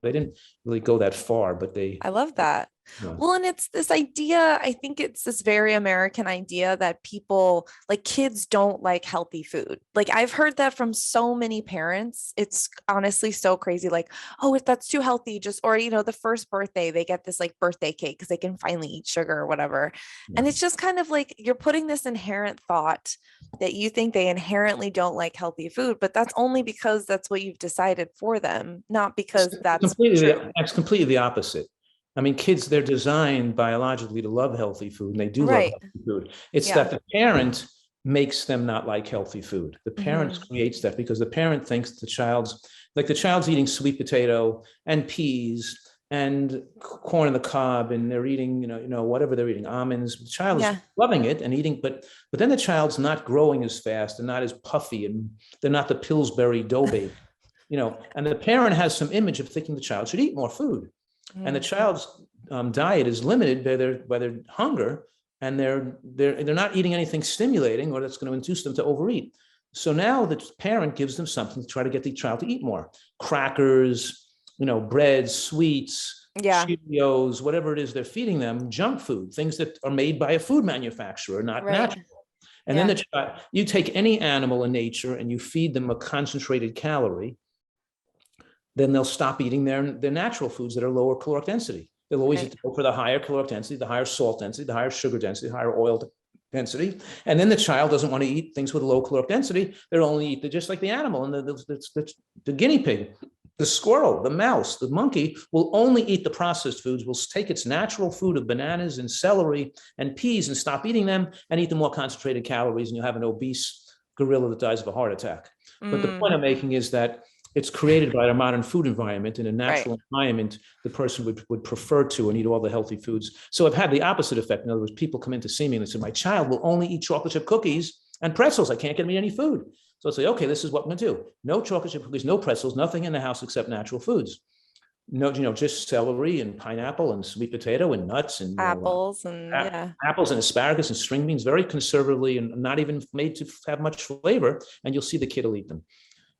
Speaker 2: They didn't really go that far, but I
Speaker 3: love that. Yeah. Well, and it's this idea, I think it's this very American idea that people like kids don't like healthy food. Like I've heard that from so many parents. It's honestly so crazy. Like, oh, if that's too healthy, or, the first birthday, they get this like birthday cake because they can finally eat sugar or whatever. Yeah. And it's just kind of like you're putting this inherent thought that you think they inherently don't like healthy food, but that's only because that's what you've decided for them, not because that's true.
Speaker 2: It's completely the opposite. I mean, kids, they're designed biologically to love healthy food, and they do love healthy food. It's that the parent makes them not like healthy food. The parent creates that because the parent thinks the child's eating sweet potato and peas and corn on the cob, and they're eating, whatever they're eating, almonds. The child is loving it and eating, but then the child's not growing as fast and not as puffy, and they're not the Pillsbury dough baby, and the parent has some image of thinking the child should eat more food. And the child's diet is limited by their hunger, and they're not eating anything stimulating or that's going to induce them to overeat. So now the parent gives them something to try to get the child to eat more: crackers, bread, sweets,
Speaker 3: Yeah.
Speaker 2: Cheerios, whatever it is they're feeding them, junk food, things that are made by a food manufacturer, not natural. And then you take any animal in nature and you feed them a concentrated calorie, then they'll stop eating their natural foods that are lower caloric density. They'll always go for the higher caloric density, the higher salt density, the higher sugar density, the higher oil density. And then the child doesn't want to eat things with low caloric density. They'll only eat just like the animal and the guinea pig. The squirrel, the mouse, the monkey will only eat the processed foods, will take its natural food of bananas and celery and peas and stop eating them and eat the more concentrated calories, and you'll have an obese gorilla that dies of a heart attack. But the point I'm making is that it's created by a modern food environment. In a natural environment, the person would prefer to and eat all the healthy foods. So I've had the opposite effect. In other words, people come in to see me and they say, my child will only eat chocolate chip cookies and pretzels. I can't get him any food. So I say, okay, this is what I'm going to do. No chocolate chip cookies, no pretzels, nothing in the house except natural foods. No, just celery and pineapple and sweet potato and nuts and
Speaker 3: apples
Speaker 2: apples and asparagus and string beans, very conservatively and not even made to have much flavor. And you'll see the kid will eat them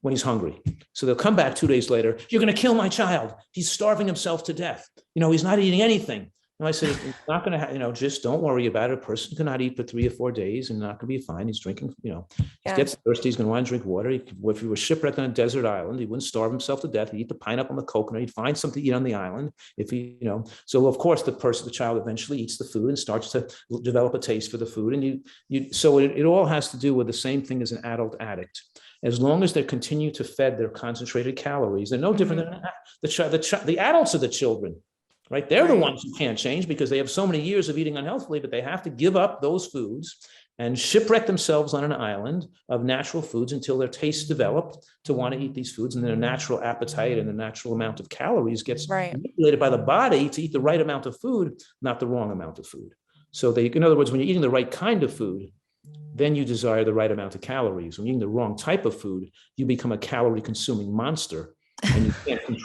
Speaker 2: when he's hungry. So they'll come back 2 days later. You're going to kill my child. He's starving himself to death. He's not eating anything. And I said, it's not going to, just don't worry about it. A person cannot eat for 3 or 4 days and not going to be fine. He's drinking, he gets thirsty. He's going to want to drink water. If he was shipwrecked on a desert island, he wouldn't starve himself to death. He'd eat the pineapple and the coconut. He'd find something to eat on the island. So of course the child eventually eats the food and starts to develop a taste for the food. And so it all has to do with the same thing as an adult addict. As long as they continue to fed their concentrated calories, they're no different than the adults of the children. Right? They're the ones who can't change because they have so many years of eating unhealthily, but they have to give up those foods and shipwreck themselves on an island of natural foods until their tastes develop to want to eat these foods, and their natural appetite and the natural amount of calories gets manipulated by the body to eat the right amount of food, not the wrong amount of food. So in other words, when you're eating the right kind of food, then you desire the right amount of calories. When you're eating the wrong type of food, you become a calorie consuming monster. And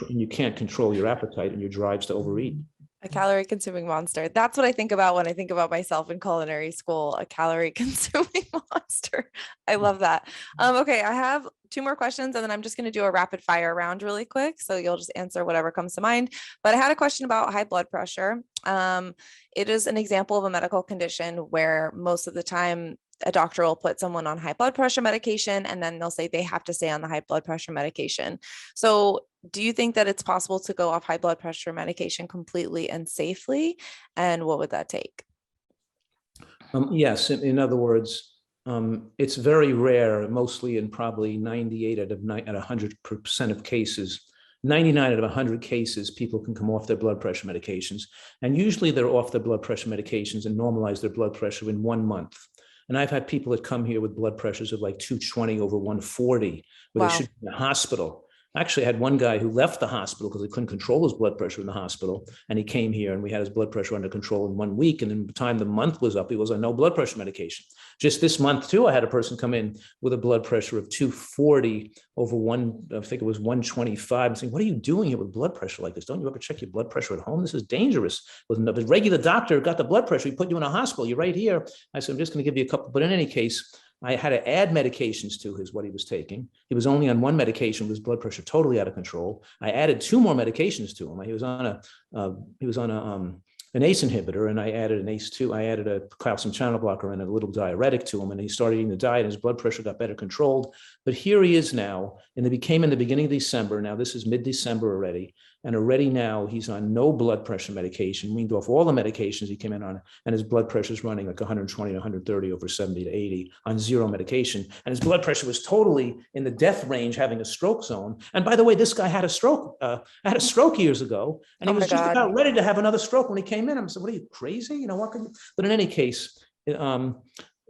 Speaker 2: you can't control your appetite and your drives to overeat.
Speaker 3: A calorie consuming monster. That's what I think about when I think about myself in culinary school, a calorie consuming monster. I love that. Okay, I have 2 more questions and then I'm just going to do a rapid fire round really quick. So you'll just answer whatever comes to mind. But I had a question about high blood pressure. It is an example of a medical condition where most of the time a doctor will put someone on high blood pressure medication and then they'll say they have to stay on the high blood pressure medication. So do you think that it's possible to go off high blood pressure medication completely and safely? And what would that take?
Speaker 2: Yes. In other words, it's very rare, mostly in probably 98 out of 100% of cases, 99 out of 100 cases, people can come off their blood pressure medications. And usually they're off their blood pressure medications and normalize their blood pressure in 1 month. And I've had people that come here with blood pressures of like 220 over 140, where they should be in the hospital. Actually, I had one guy who left the hospital because he couldn't control his blood pressure in the hospital. And he came here and we had his blood pressure under control in 1 week. And then by the time the month was up, he was on no blood pressure medication. Just this month too, I had a person come in with a blood pressure of 240 over I think it was 125. I'm saying, what are you doing here with blood pressure like this? Don't you ever check your blood pressure at home? This is dangerous. With a regular doctor got the blood pressure, he put you in a hospital. You're right here. I said, I'm just going to give you a couple, but in any case, I had to add medications to what he was taking. He was only on 1 medication with his blood pressure totally out of control. I added 2 more medications to him. He was on an ACE inhibitor, and I added an ACE2. I added a calcium channel blocker and a little diuretic to him, and he started eating the diet. His blood pressure got better controlled. But here he is now, and it became in the beginning of December. Now this is mid-December already, and already now he's on no blood pressure medication, weaned off all the medications he came in on, and his blood pressure is running like 120 to 130 over 70 to 80 on 0 medication. And his blood pressure was totally in the death range, having a stroke zone. And by the way, this guy had a stroke years ago, and he was just about ready to have another stroke when he came in. I'm saying, what are you, crazy? What can you? But in any case,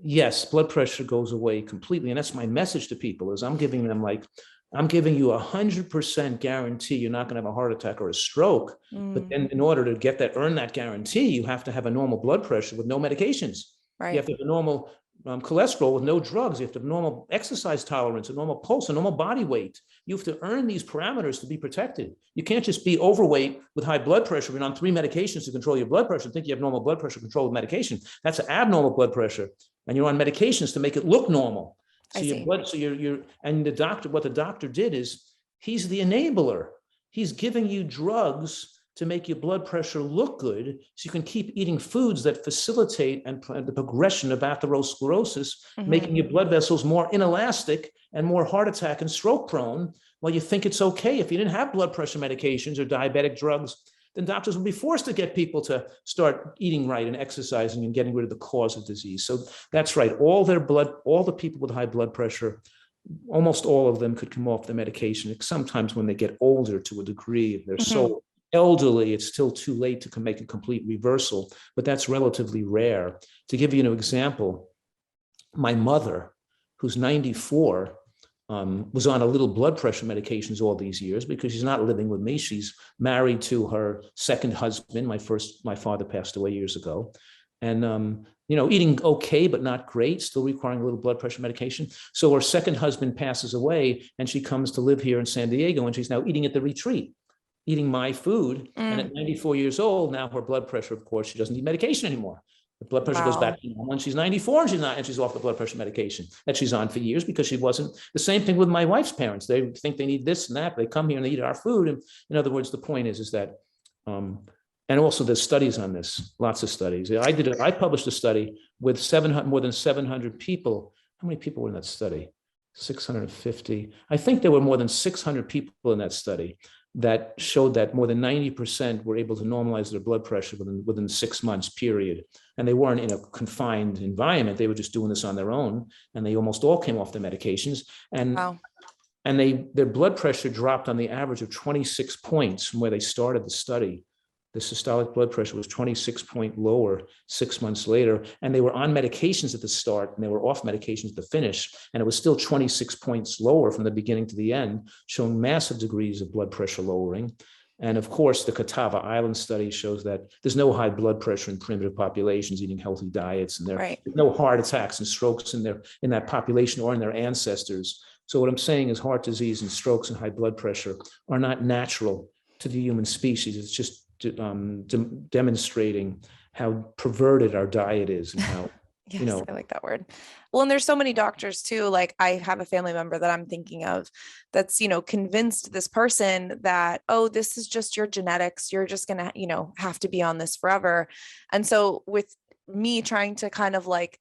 Speaker 2: yes, blood pressure goes away completely. And that's my message to people is I'm giving you 100% guarantee you're not going to have a heart attack or a stroke. But then in order to earn that guarantee, you have to have a normal blood pressure with no medications. Right. You have to have a normal cholesterol with no drugs. You have to have normal exercise tolerance, a normal pulse, a normal body weight. You have to earn these parameters to be protected. You can't just be overweight with high blood pressure. You're on 3 medications to control your blood pressure and think you have normal blood pressure control with medication. That's abnormal blood pressure. And you're on medications to make it look normal. So your blood, so and the doctor, what the doctor did is he's the enabler. He's giving you drugs to make your blood pressure look good so you can keep eating foods that facilitate and the progression of atherosclerosis, making your blood vessels more inelastic and more heart attack and stroke prone. Well, you think it's okay. If you didn't have blood pressure medications or diabetic drugs, then doctors would be forced to get people to start eating right and exercising and getting rid of the cause of disease. So that's right. All the people with high blood pressure, almost all of them could come off the medication. Sometimes when they get older to a degree, if they're so elderly, it's still too late to make a complete reversal, but that's relatively rare. To give you an example, my mother, who's 94, was on a little blood pressure medications all these years because she's not living with me. She's married to her second husband. My father passed away years ago. And, eating okay, but not great, still requiring a little blood pressure medication. So her second husband passes away and she comes to live here in San Diego, and she's now eating at the retreat, eating my food. And at 94 years old, now her blood pressure, of course, she doesn't need medication anymore. The blood pressure goes back to normal when she's 94 and she's off the blood pressure medication that she's on for years because she wasn't. The same thing with my wife's parents. They think they need this and that. They come here and they eat our food. And in other words, the point is that, and also there's studies on this, lots of studies. I published a study with more than 700 people. How many people were in that study? 650. I think there were more than 600 people in that study that showed that more than 90% were able to normalize their blood pressure within 6 months period. And they weren't in a confined environment. They were just doing this on their own. And they almost all came off the medications. And, their blood pressure dropped on the average of 26 points from where they started the study. The systolic blood pressure was 26 points lower 6 months later. And they were on medications at the start and they were off medications at the finish. And it was still 26 points lower from the beginning to the end, showing massive degrees of blood pressure lowering. And of course, the Catawba Island study shows that there's no high blood pressure in primitive populations eating healthy diets, and there's no heart attacks and strokes in that population or in their ancestors. So what I'm saying is heart disease and strokes and high blood pressure are not natural to the human species. It's just demonstrating how perverted our diet is and how,
Speaker 3: Yes, I like that word. Well, and there's so many doctors too. Like I have a family member that I'm thinking of that's, convinced this person that, oh, this is just your genetics. You're just going to, have to be on this forever. And so with me trying to kind of like,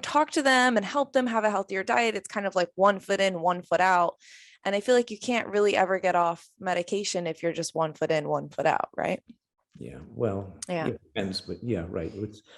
Speaker 3: talk to them and help them have a healthier diet, it's kind of like 1 foot in, 1 foot out. And I feel like you can't really ever get off medication if you're just 1 foot in, 1 foot out, right?
Speaker 2: Yeah, well, it depends, but yeah, right.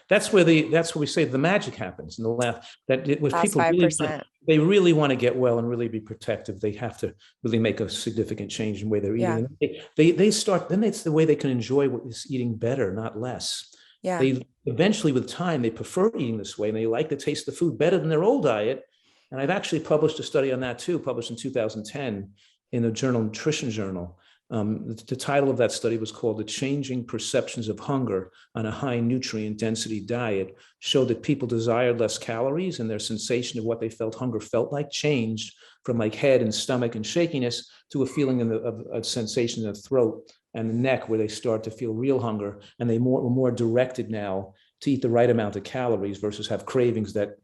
Speaker 2: That's where we say the magic happens in the last. With people 5%. They really want to get well and really be protective. They have to really make a significant change in the way they're eating. Yeah. They start. Then it's the way they can enjoy what is eating better, not less. Yeah. They eventually, with time, they prefer eating this way, and they like the taste of the food better than their old diet. And I've actually published a study on that too, published in 2010 in a journal, Nutrition Journal. The title of that study was called "The Changing Perceptions of Hunger on a High Nutrient Density Diet," showed that people desired less calories and their sensation of what they felt hunger felt like changed from like head and stomach and shakiness to a feeling of a sensation in the throat and the neck where they start to feel real hunger, and they were more directed now to eat the right amount of calories versus have cravings that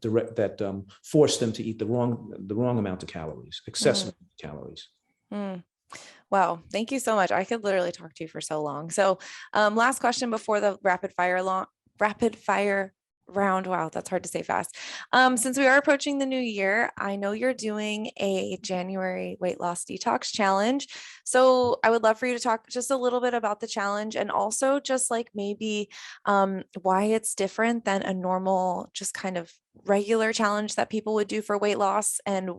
Speaker 2: force them to eat the wrong amount of calories, excessive calories.
Speaker 3: Wow. Thank you so much. I could literally talk to you for so long. So last question before the rapid fire round. Wow. That's hard to say fast. Since we are approaching the new year, I know you're doing a January weight loss detox challenge. So I would love for you to talk just a little bit about the challenge and also just like maybe why it's different than a normal, just kind of regular challenge that people would do for weight loss and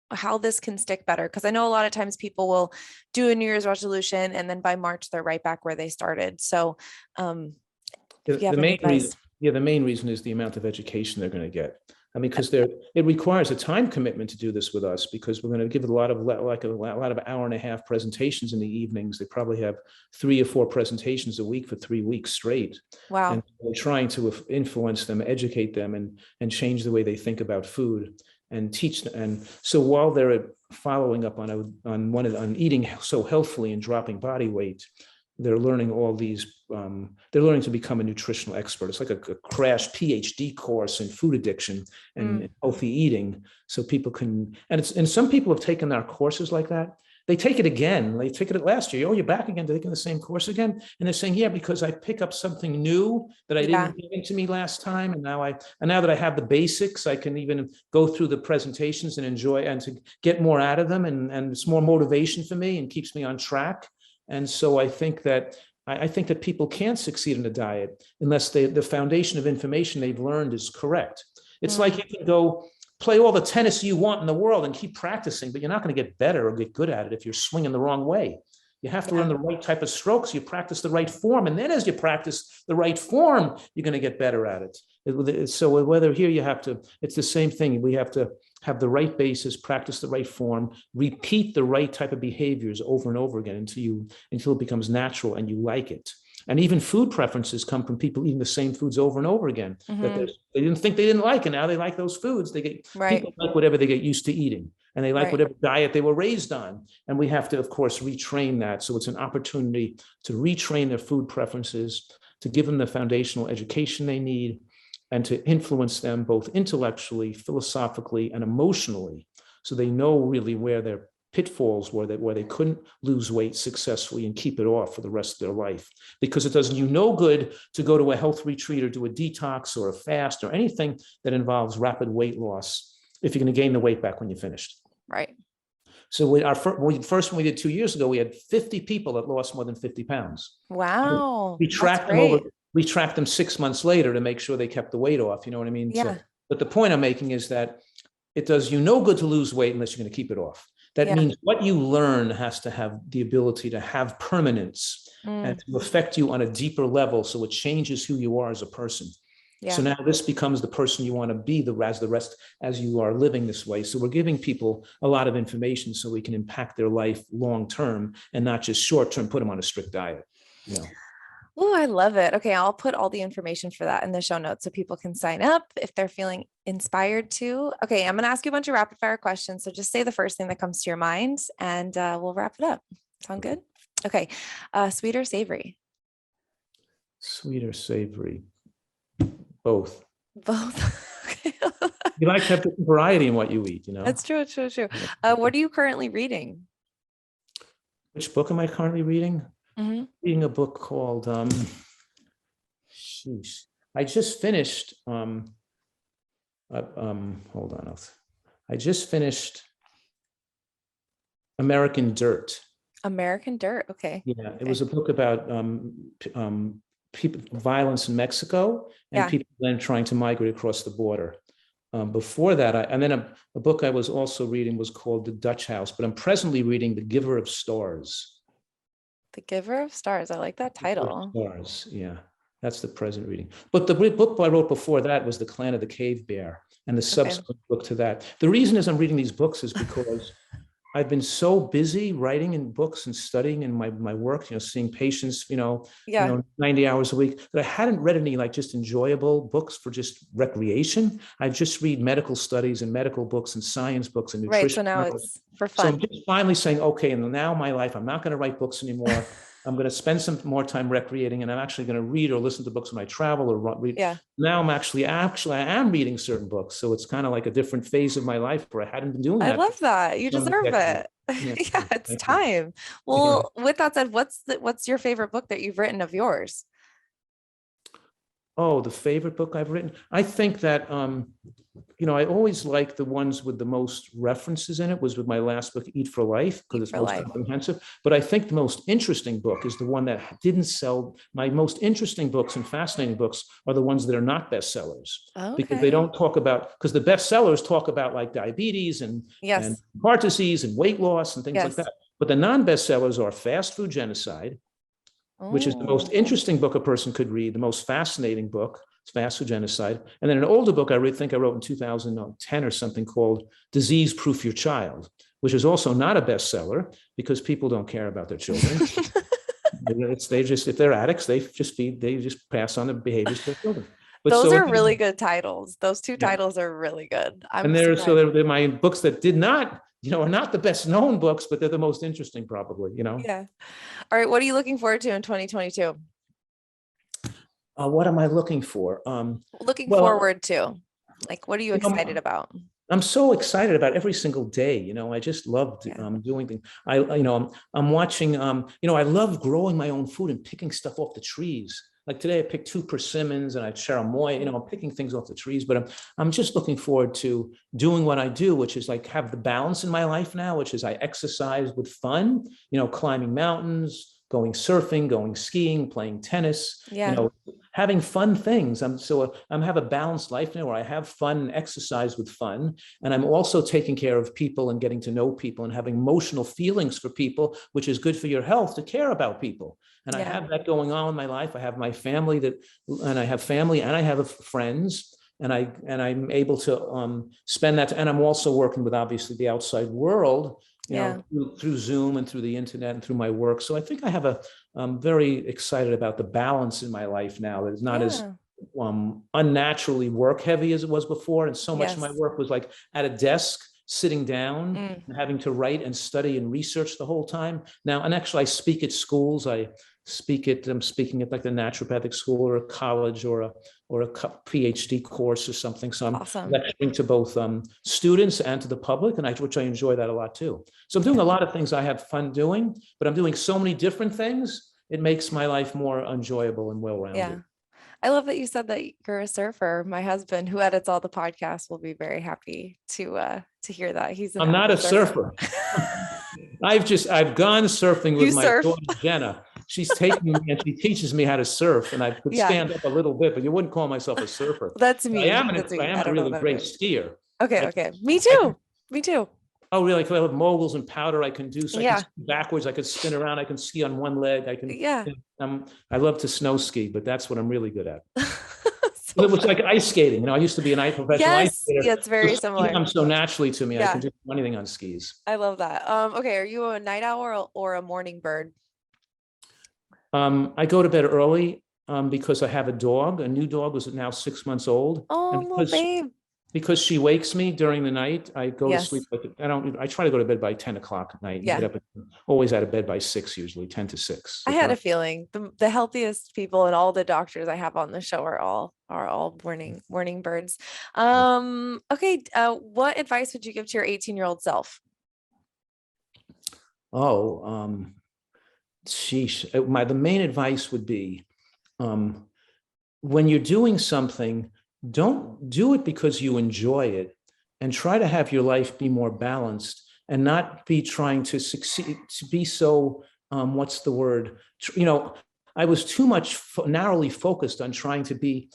Speaker 3: how this can stick better. Because I know a lot of times people will do a New Year's resolution and then by March, they're right back where they started. So if you have any advice.
Speaker 2: The main reason is the amount of education they're going to get. I mean, because it requires a time commitment to do this with us, because we're going to give a lot of hour and a half presentations in the evenings. They probably have 3 or 4 presentations a week for 3 weeks straight.
Speaker 3: Wow.
Speaker 2: And we're trying to influence them, educate them, and change the way they think about food and teach them. And so while they're following up on eating so healthfully and dropping body weight, they're learning all these, they're learning to become a nutritional expert. It's like a crash PhD course in food addiction and healthy eating. So people can, and some people have taken our courses like that. They take it again. They took it last year. Oh, you're back again, taking the same course again. And they're saying, yeah, because I pick up something new that I didn't get into me last time. And now that I have the basics, I can even go through the presentations and enjoy and to get more out of them. And it's more motivation for me and keeps me on track. And so I think that people can't succeed in a diet unless the foundation of information they've learned is correct. It's like you can go play all the tennis you want in the world and keep practicing, but you're not going to get better or get good at it if you're swinging the wrong way. You have to learn the right type of strokes. You practice the right form. And then as you practice the right form, you're going to get better at it. So whether here it's the same thing. We have to have the right basis, practice the right form, repeat the right type of behaviors over and over again until it becomes natural and you like it. And even food preferences come from people eating the same foods over and over again that they didn't think they didn't like, and now they like those foods. People like whatever they get used to eating, and they like whatever diet they were raised on. And we have to, of course, retrain that. So it's an opportunity to retrain their food preferences, to give them the foundational education they need, and to influence them both intellectually, philosophically, and emotionally, so they know really where their pitfalls were, where they couldn't lose weight successfully and keep it off for the rest of their life. Because it does you no good to go to a health retreat or do a detox or a fast or anything that involves rapid weight loss if you're going to gain the weight back when you're finished.
Speaker 3: Right.
Speaker 2: So first one we did 2 years ago, we had 50 people that lost more than 50 pounds.
Speaker 3: Wow.
Speaker 2: We tracked them we tracked them 6 months later to make sure they kept the weight off. You know what I mean?
Speaker 3: Yeah.
Speaker 2: But the point I'm making is that it does you no good to lose weight unless you're going to keep it off. That means what you learn has to have the ability to have permanence and to affect you on a deeper level, so it changes who you are as a person. Yeah. So now this becomes the person you want to be as you are living this way. So we're giving people a lot of information so we can impact their life long term and not just short term, put them on a strict diet. You know.
Speaker 3: Oh, I love it. Okay, I'll put all the information for that in the show notes so people can sign up if they're feeling inspired to. Okay, I'm going to ask you a bunch of rapid fire questions. So just say the first thing that comes to your mind and we'll wrap it up. Sound good? Okay. Sweet or savory?
Speaker 2: Sweet or savory? Both.
Speaker 3: Both.
Speaker 2: You like to have different variety in what you eat, you know?
Speaker 3: That's true. What are you currently reading?
Speaker 2: Which book am I currently reading? Reading a book called, I just finished, hold on. I just finished American Dirt.
Speaker 3: American Dirt. Okay.
Speaker 2: Yeah. It was a book about violence in Mexico and people then trying to migrate across the border. Before that, a book I was also reading was called The Dutch House, but I'm presently reading The Giver of Stars.
Speaker 3: The Giver of Stars. I like that title.
Speaker 2: Stars, yeah, that's the present reading. But the book I wrote before that was The Clan of the Cave Bear, and the subsequent book to that. The reason is I'm reading these books is because I've been so busy writing in books and studying in my work, seeing patients, 90 hours a week, that I hadn't read any just enjoyable books for just recreation. I just read medical studies and medical books and science books and nutrition.
Speaker 3: Right, so now it's for fun.
Speaker 2: So I'm just finally saying, okay, and now in my life, I'm not going to write books anymore. I'm going to spend some more time recreating, and I'm actually going to read or listen to books when I travel or read. Yeah. Now I'm actually I am reading certain books. So it's kind of like a different phase of my life where I hadn't been doing that.
Speaker 3: I love that. You deserve it. Yeah, it's time. Well, with that said, what's your favorite book that you've written of yours?
Speaker 2: Oh, the favorite book I've written. I think that, I always like the ones with the most references in it was with my last book, Eat for Life, because it's most comprehensive. But I think the most interesting book is the one that didn't sell. My most interesting books and fascinating books are the ones that are not bestsellers. Because they don't talk about, because the bestsellers talk about like diabetes and heart disease and weight loss and things like that. But the non-bestsellers are Fast Food Genocide, which is the most interesting book a person could read, the most fascinating book, It's vasogenocide. And then an older book I think I wrote in 2010 or something called Disease Proof Your Child, which is also not a bestseller because people don't care about their children. They just, if they're addicts, they just pass on the behaviors to their children. But
Speaker 3: Those
Speaker 2: so
Speaker 3: are really good titles. Those two
Speaker 2: yeah.
Speaker 3: titles are really good.
Speaker 2: And they're my books that did not, are not the best known books, but they're the most interesting probably,
Speaker 3: Yeah. All right. What are you looking forward to in 2022?
Speaker 2: What am I looking for?
Speaker 3: Looking forward to, like, what are you excited about?
Speaker 2: I'm so excited about every single day. I just love doing things. I'm watching, I love growing my own food and picking stuff off the trees. Like today I picked 2 persimmons and I cherimoya, I'm picking things off the trees, but I'm just looking forward to doing what I do, which is like have the balance in my life now, which is I exercise with fun, climbing mountains, going surfing, going skiing, playing tennis, having fun things. I'm have a balanced life now where I have fun and exercise with fun. And I'm also taking care of people and getting to know people and having emotional feelings for people, which is good for your health to care about people. And I have that going on in my life. I have my family and I have family and I have friends. And I'm able to spend that. And I'm also working with obviously the outside world, through Zoom and through the internet and through my work. So I think I have I'm very excited about the balance in my life now that is not as unnaturally work heavy as it was before. And so much of my work was like at a desk, sitting down and having to write and study and research the whole time now. And actually I speak at schools. I'm speaking at like the naturopathic school or a college or a PhD course or something. So I'm lecturing to both students and to the public, which I enjoy that a lot too. So I'm doing a lot of things I have fun doing, but I'm doing so many different things. It makes my life more enjoyable and well-rounded.
Speaker 3: Yeah. I love that you said that you're a surfer. My husband, who edits all the podcasts, will be very happy to hear that.
Speaker 2: I'm not a surfer. I've gone surfing with my daughter Jenna. She's taking me and she teaches me how to surf, and I could stand up a little bit, but you wouldn't call myself a surfer.
Speaker 3: That's me.
Speaker 2: I am a really great skier.
Speaker 3: Okay. Me too.
Speaker 2: Oh, really? I have moguls and powder I can do. So I can ski backwards. I can spin around. I can ski on one leg. I love to snow ski, but that's what I'm really good at. It was like ice skating. I used to be an professional ice skater.
Speaker 3: Yeah, it's very similar.
Speaker 2: Comes so naturally to me. I can just do anything on skis.
Speaker 3: I love that. Okay, are you a night owl or a morning bird?
Speaker 2: I go to bed early because I have a dog. A new dog who's now 6 months old.
Speaker 3: Oh, babe.
Speaker 2: Because she wakes me during the night, I go to sleep. I try to go to bed by 10 o'clock at night. And get up always out of bed by 6, usually 10 to 6.
Speaker 3: I had a feeling the healthiest people and all the doctors I have on the show are all morning birds. Okay. What advice would you give to your 18-year-old self?
Speaker 2: Sheesh. The main advice would be, when you're doing something, don't do it because you enjoy it, and try to have your life be more balanced and not be trying to succeed, to be so, what's the word? I was too much narrowly focused on trying to be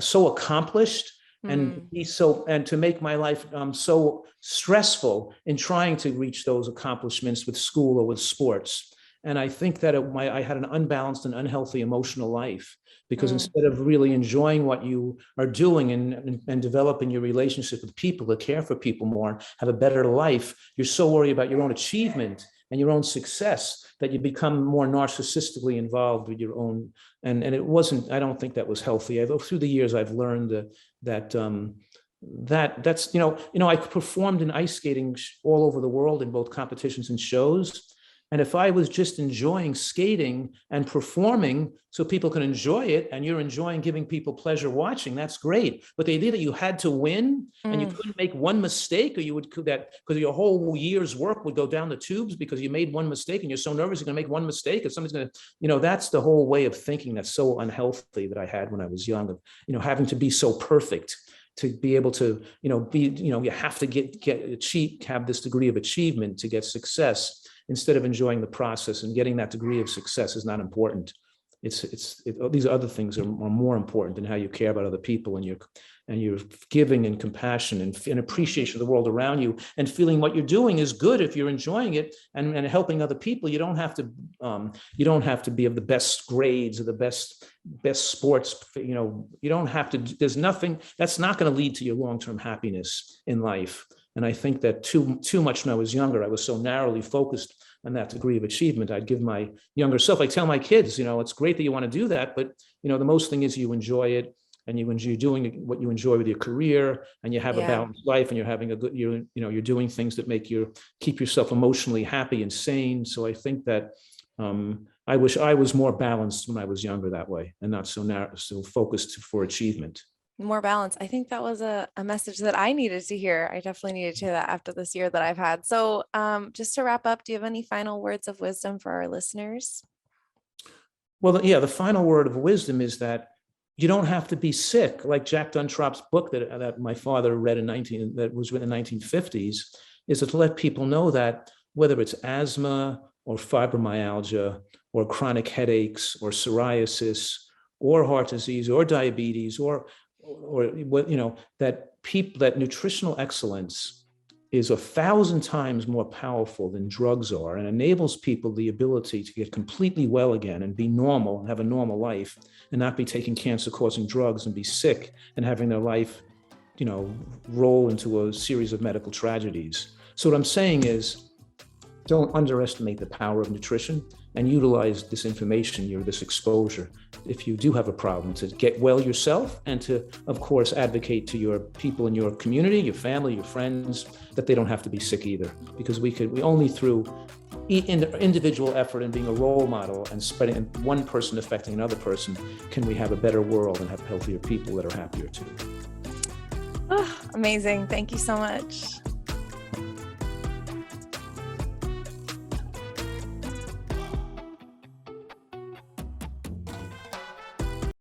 Speaker 2: so accomplished and to make my life so stressful in trying to reach those accomplishments with school or with sports. And I think that I had an unbalanced and unhealthy emotional life, because instead of really enjoying what you are doing and developing your relationship with people, to care for people more, have a better life, you're so worried about your own achievement and your own success that you become more narcissistically involved with your own. And it wasn't, I don't think that was healthy. Through the years, I've learned that's, I performed in ice skating all over the world in both competitions and shows. And if I was just enjoying skating and performing so people can enjoy it, and you're enjoying giving people pleasure watching, that's great. But the idea that you had to win and you couldn't make one mistake, or you would because your whole year's work would go down the tubes because you made one mistake and you're so nervous you're going to make one mistake and somebody's going to, that's the whole way of thinking that's so unhealthy that I had when I was young, of, having to be so perfect to be able to, you have to have this degree of achievement to get success, instead of enjoying the process. And getting that degree of success is not important. These other things are more important than how you care about other people and and you're giving and compassion and appreciation of the world around you, and feeling what you're doing is good if you're enjoying it and helping other people. You don't have to be of the best grades or the best sports. You don't have to. There's nothing that's not going to lead to your long-term happiness in life. And I think that too much when I was younger, I was so narrowly focused on that degree of achievement. I'd give my younger self, I tell my kids, it's great that you want to do that, but the most thing is you enjoy it, and you enjoy doing what you enjoy with your career, and you have a balanced life, and you're having a good, you're doing things that keep yourself emotionally happy and sane. So I think that I wish I was more balanced when I was younger that way, and not so narrow, so focused for achievement.
Speaker 3: More balance. I think that was a message that I needed to hear. I definitely needed to hear that after this year that I've had. So just to wrap up, do you have any final words of wisdom for our listeners?
Speaker 2: Well, the final word of wisdom is that you don't have to be sick. Like Jack Duntrop's book that my father read that was written in the 1950s, is to let people know that whether it's asthma or fibromyalgia or chronic headaches or psoriasis or heart disease or diabetes or that nutritional excellence is 1,000 times more powerful than drugs are, and enables people the ability to get completely well again and be normal and have a normal life, and not be taking cancer-causing drugs and be sick and having their life, roll into a series of medical tragedies. So what I'm saying is, don't underestimate the power of nutrition, and utilize this information, this exposure, if you do have a problem, to get well yourself, and to, of course, advocate to your people in your community, your family, your friends, that they don't have to be sick either. Because we only through individual effort and being a role model and spreading, and one person affecting another person, can we have a better world and have healthier people that are happier too.
Speaker 3: Oh, amazing. Thank you so much.